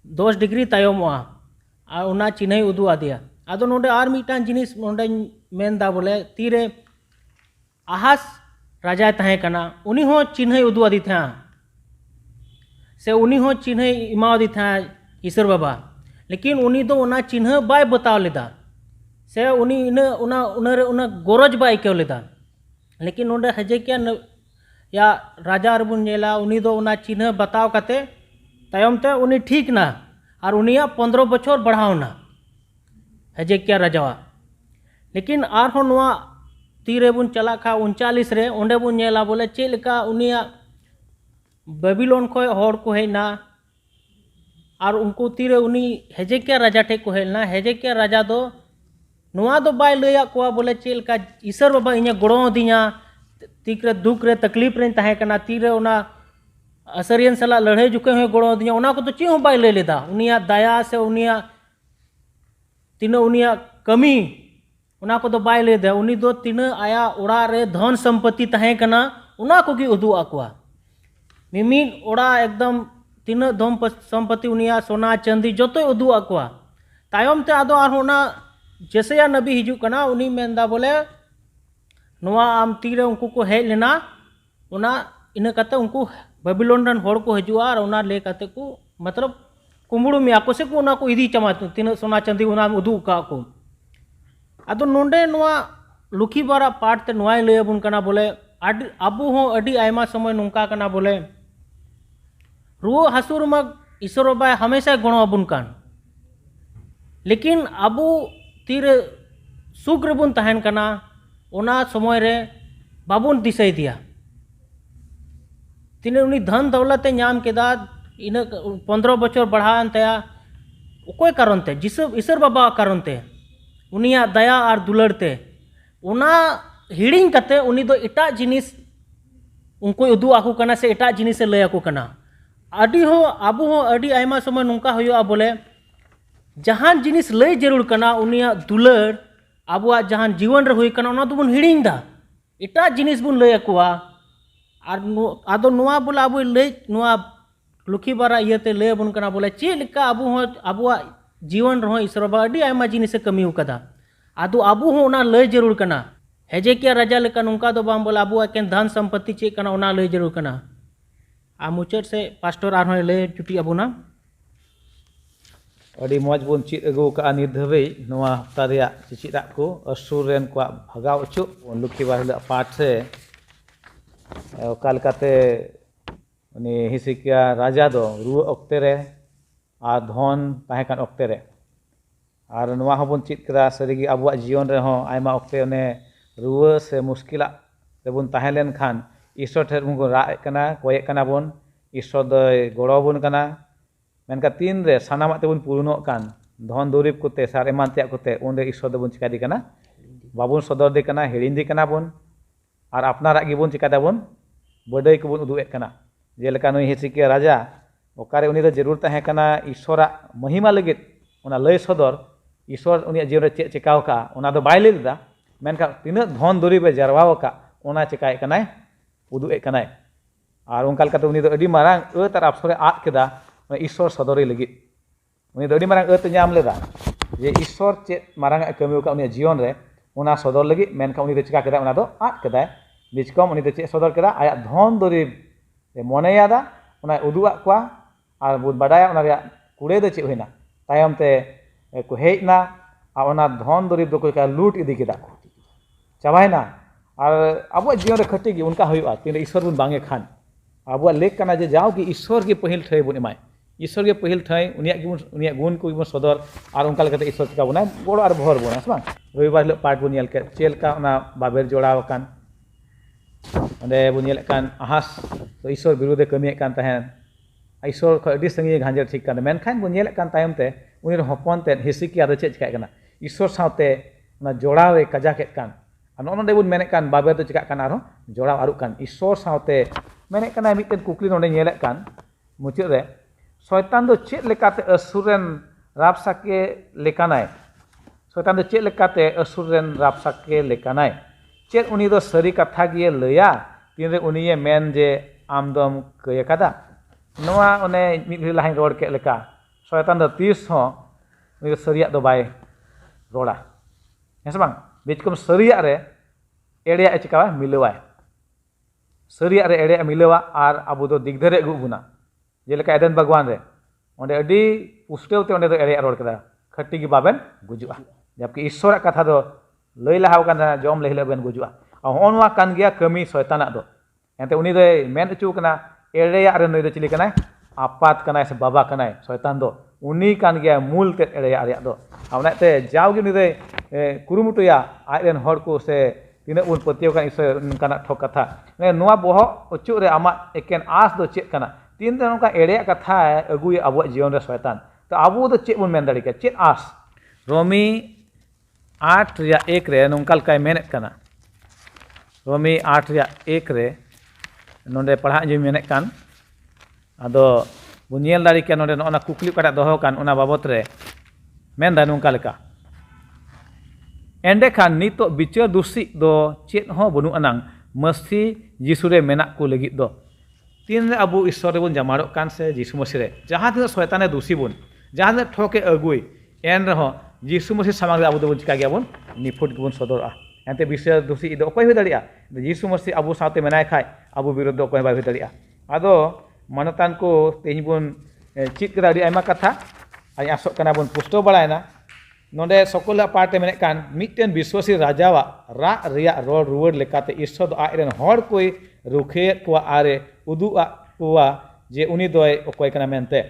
10 डिग्री तायमवा और उना चिन्ह उदू आदिया आदो नोंडे आर मिटान जिनिस नोंडे मेनदा बोले तीरे आहास राजा ताहे कना उनी हो चिन्ह उदू आदि था से उनी हो चिन्ह इमादी था ईश्वर बाबा लेकिन उनी दो उना चिन्ह बाय बताव लेदा से उनी इना उना उनरे उना गोरज बाय केव लेदा लेकिन नोंडे हजे क्या या राजा अरबुन नेला उनी दो उना चिन्ह बताव कते तायम ते उनी ठीक ना और उनिया 15 बछर बढ़ावना हजे क्या राजावा लेकिन आरहों नवा तीरे बुन चला खा 39 रे ओंडे बुन नेला बोले चेलका उनिया बेबीलोन खोय होड़ को हेना और उनको तीरे उनी हजे क्या राजा ठे को हेलना हजे क्या राजा दो नवा दो बाय लया कोआ बोले चेलका ईश्वर बाबा इnya गड़ो दिया तीरे दुख रे तकलीफ रे ताहे कना तीरे उना असरियन सला लड़े जुके हुए गड़ो दिया उना को तो ची हो बाय ले लेदा उनिया दया से उनिया तीन उनिया कमी उना को तो बाय ले दे उनी दो तीन आया ओड़ा रे धन संपत्ति ताहे कना उना को की उदु आकुआ मिमी ओड़ा एकदम तीन धन संपत्ति उनिया सोना चांदी जतो उदु आकुआ तायम ते आदो आर होना जैसे या नबी हिजू कना उनी मेंदा बोले नवा आम तीरे उनको को हेज लेना उना इन कते उनको बेबीलोन रन होड़ को हजुआ और उना ले कते को मतलब कुंबड़ू में आको से को उना को इदी चमा तीन सोना चांदी उना उदू का को आदो नोंडे नवा लुखी बारा पाठ ते नवाय ले बुन कना बोले आबू हो अडी आयमा समय नुका कना बोले रुआ हसुर मग ईश्वर बाबा हमेशा गणो अबुन कान लेकिन आबू तीर सुख रेबुन तहन कना ओना समय रे बाबुन दिसै दिया तीन उनी धन दौलत नाम केदा इन 15 बछर बढ़ान तया ओकोय कारण ते ईश्वर बाबा कारण ते उनिया दया और दुलड़ ते उना हिड़िंग कते उनी दो एटा जिनिस उनको उदू आकू कना से एटा जिनिस से लय आकू कना अडी हो आबू हो अडी आयमा समय नुका होया बोले जहान जिनिस लय जरूर कना उनिया दुलड़ आबुआ जहान जीवन रे हुई कना उना तो बुन हिड़िंग दा एटा जिनिस बुन लय आकुआ और आदो नुआ बोले आबू लय नुआ लुखी बारा इयते लय बुन कना बोले चेलका आबू हो आबुआ जीवन रे ईश्वर बाबा अडी आयमा जिनिस से कमी उकदा आदो आबू हो उना लय जरूर कना हेजेकिया राजा लेका नोंका दो बाम बोला अबू एकेन धन संपत्ति चेक कना ओना लय जरूर कना आ मुचाद से पास्टर आर लय चुटी अबुना अड़ी मौज बोन चीज अगू का नित धबई नोआ हफ्ता रिया चिचिदा को असुर रेन को भगाव अचु लुखी बार पाठ से ओकाल काते उनी हिसिकिया राजा दो रुआ ओक्ते रे आ धन ताहे कान ओक्ते रे आर नोआ हबन चित करा सरीगी अबुआ जीवन रे हो आयमा ओक्ते ओने रुआ से मुश्किला रेबुन ताहे लेन खान ईश्वर ठेर मुको राग कना कोये कना बोन ईश्वर दो गड़ो बोन कना मेनका तीन रे सानामा तेबुन पूर्णो कान धन दुरीब कोते सार एमान त्याग कोते उनरे ईश्वर दबुन चिकादी कना बाबुन सदर दे कना हिड़िंदी कना बोन और अपनाराग गिबुन चिकादा बोन बडई को बोन उदुएत कना जेलेका नुई हिसिकिया राजा ओकारे उनी दो जरूर ताहे कना ईश्वरा महिमा लगित ओना लय सदर ईश्वर उनी जीवन रे चेक चिकाव का ओना दो बाय लेदा मेनका तिना धन दुरीबे जरवाव का ओना चिकाय कनाय उदुएत कनाय और उनका लेकाते उनी दो अडी मारांग अतर अफसरे आद केदा ईश्वर सदरे लगी उनी दो अडी मारांग अत नाम लेदा जे ईश्वर चेक मारांग कमी का उनी जीवन रे ओना सदर लगी मेनका उनी दो चिका केदा ओना दो आद केदाय बिचकम उनी दो चेक सदर केदा आया धन दुरीब मनेयादा ओना उदुआ क्वा और बुद बाडाया ओना रे कुड़े दो चेक होइना तायम ते को हेजना और ओना धन दुरीब दो को लूट इदी केदा चाबायना और अब जीवन रे खटी उनका हुआ तीन ईश्वर बुन बांगे खान अब लेख करना जे जाओ कि ईश्वर के पहिल ठय बुन एमाय ईश्वर के पहिल ठय उनिया गुण को बुन सदर और उनका लेते ईश्वर चिका बुना बड़ और भर बुना बा रविवार हिलो पाठ बुन नेल के चेलका ओना बाबेर जोड़ाव कान ओंडे बुन नेल कान आहास तो ईश्वर विरोधे कमी कान तहन ईश्वर ख अडी संगी घांजर ठीक कान मेनखान बुन नेल कान तायम ते उनी हपन ते हिसिकिया दो चे चिका काना ईश्वर साथे ओना जोड़ावे कजा के कान नोंडे बुन मेने कान बाबेर दो चिका कान आरो जोड़ाव आरु कान ईश्वर साथे मेने काना मिटन कुकली नोंडे नेल कान मुचाद रे शयतान दो चेक लेकाते असुरेन राबसाके लेकानाय शयतान दो चेक लेकाते असुरेन राबसाके लेकानाय चेक उनी दो सरी कथा गिए लया तीन रे उनी मेन जे आमदम कय कादा नोआ ओने मिट घड़ी लाहाई रोड के लेका शयतान दो तीस हो उनी सरिया दो बाय रोड़ा हेस बांग बिचकम सरिया रे एड़िया चिकावा मिलवाय सरिया रे एड़िया मिलवा और अबो दो दिगधरे अगु बुना जेलेका एडन भगवान रे ओंडे अडी पुष्टेवते ओंडे दो एड़िया रोड केदा खट्टी की बाबेन गुजुआ जबकि ईश्वर कथा दो लय लहाव कान जम लेहिले बेन गुजुआ होनवा कान गया कमी शयताना दो एंते उनी दो मेन अचु कना एड़िया रे नय दो चिली कनाय आपात कनाय से बाबा कनाय शयतान दो उनी कान गया मूल ते एड़िया रे दो ओनाते जावगे उनी दो कुरुमुटुया आयरेन हर को से तीन उन पतियो का ईश्वर उनका ठोक कथा नोआ बहो अचु रे आमा एकेन आस दो चेक कना तीन दिन उनका एड़िया कथा अगुए अब जीवन रे शयतान तो अब दो चेक बन मेन दाड़ी के चेक आस रोमी 8 या 1 रे नोंका लकाय मेनेत कना रोमी 8 या 1 रे नोंडे पढ़ा जे मेनेत कान आदो बुनियल दाड़ी के नोंडे नोना कुकली कटा दोहो कान ओना बाबत रे मेन दा नोंका लका एंडे खान नितो बिचार दुसी दो चेत हो बनु अनांग मसी जीसु रे मेना को लगित दो तीन रे अबु ईश्वर बुन जमाड़ो कान से जीसु मसी रे जहां तीन शयताने दुसी बुन जहां ठोके अगुई एन रहो जीसु मसी सामांग रे अबु दो चिका गया बुन निफुट बुन सदरआ एंते बिचार दुसी इदो अकोय हो दाड़िया जीसु मसी अबु साथे मेनाय खाय अबु विरोध दो अकोय बाय हो दाड़िया आदो मनतान को तेहि बुन चित करा आयमा कथा आय आसोक कना बुन पुष्टो बड़ायना नोंडे सकोला पार्टे मेने कान मिटन विश्वासी राजावा रा रिया रोड रुवड़ लेकाते ईश्वर दो आयरन हर कोई रुखे को आरे उदुआ कुआ जे उनी दोय अकोय कना मेनते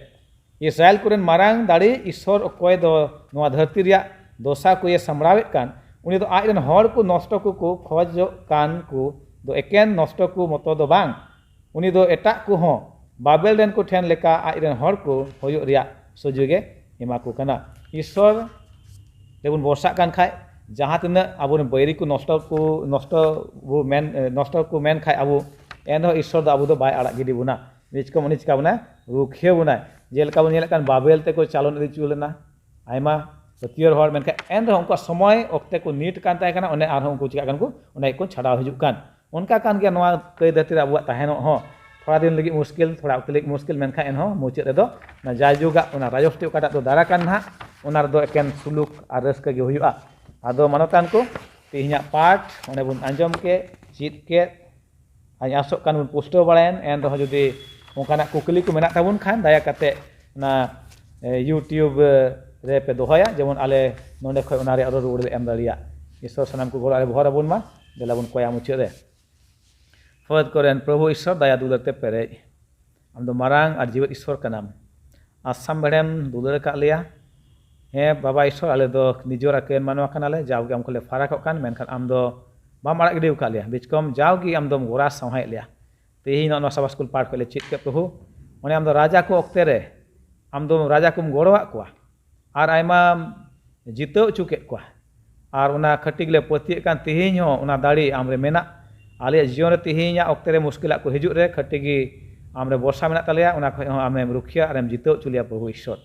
इस्राएल कुरेन मारांग दाड़ी ईश्वर अकोय दो नोआ धरती रिया दोसा को ये समरावेत कान उनी दो आयरन हर को नष्ट को खोज कान को दो एकेन नष्ट को मतो दो बांग उनी दो एटा को हो बाबेल रेन को ठेन लेका आयरन हर को होयो रिया सुजुगे एमा को कना ईश्वर लेबुन बर्षा कान खाय जहाँ तीन अब बैरी को नष्ट को मेन खाय अब एन ईश्वर दो अब बाय आड़ा गिडी बुना निचकम उनी चिका बुना रुखे बुना जेलका बन नेल बाबेल ते को चालन इदी चुलेना आयमा पतियर हर मेनका एन उनका समय अक्ते को नीट कान ताय काना ओने आर उनको चिका कान को ओने को छाड़ा हिजुक कान उनका कान गया नोआ कई धरती अब तहनो हो थोड़ा दिन लगी मुश्किल थोड़ा उतले मुश्किल मेनखा एन हो मुचाद रे दो ना जायजुगा ओना राजस्ती काटा दो दारा कान हा ओना रे दो एकेन सुलुक आर रस्का गे हुयुआ आदो मानतान को tihinya part onde bun anjom ke chit ke ani asok kan bun poster barayan en roh judi ongkanak kukuli ku menak tabun khan daya kate na YouTube re pe dohoya jemon ale nonde khoi onare aro rude em daria Ishwar sanam ku gora ale bohara bun ma dela bun koya muche re Fod koren Prabhu Ishwar daya dulate pere amdo marang ar jiwat Ishwar kanam asam bedem dulare ka leya he baba Ishwar ale do nijora ken manwa kanale jawgi am kole farakok kan menkhan am do bam arak gideu ka leya bichkom jawgi am dom gora samhai leya tehi no sabha school part kole chit ke Prabhu mone am do raja ko okte re am do raja kum gorowa kwa ar aima jitau cuket kwa ar una khatig le poti kan tehi ho una dali amre mena ale jion re tehi nya okte re muskila ko hijuk re khatigi amre borsa menak taleya una khoi amre rukhia arem jitau chulia Prabhu Ishwar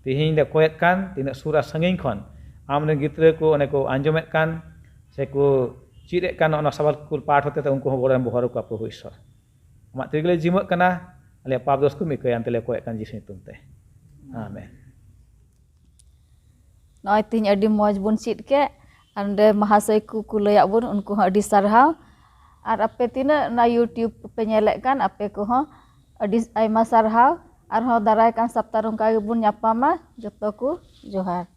tehi le koyet kan tinak sura sanging khon amre gitre ko one ko anjomet kan se ko chirek kan ona sabal kul part hote te unko boran boharu ka Prabhu Ishwar mak tigle jimot kana ale pabdos ku mikayan tele koyet kan jisin tunte amen Noi tin adi moj bun chit ke ande mahasai ku layak bun unku adi sarhaw ar ape tina na YouTube pe nyelek kan ape ko ho adi aima sarhaw ar ho darai kan saptarung ka bun nyapama joto ku johar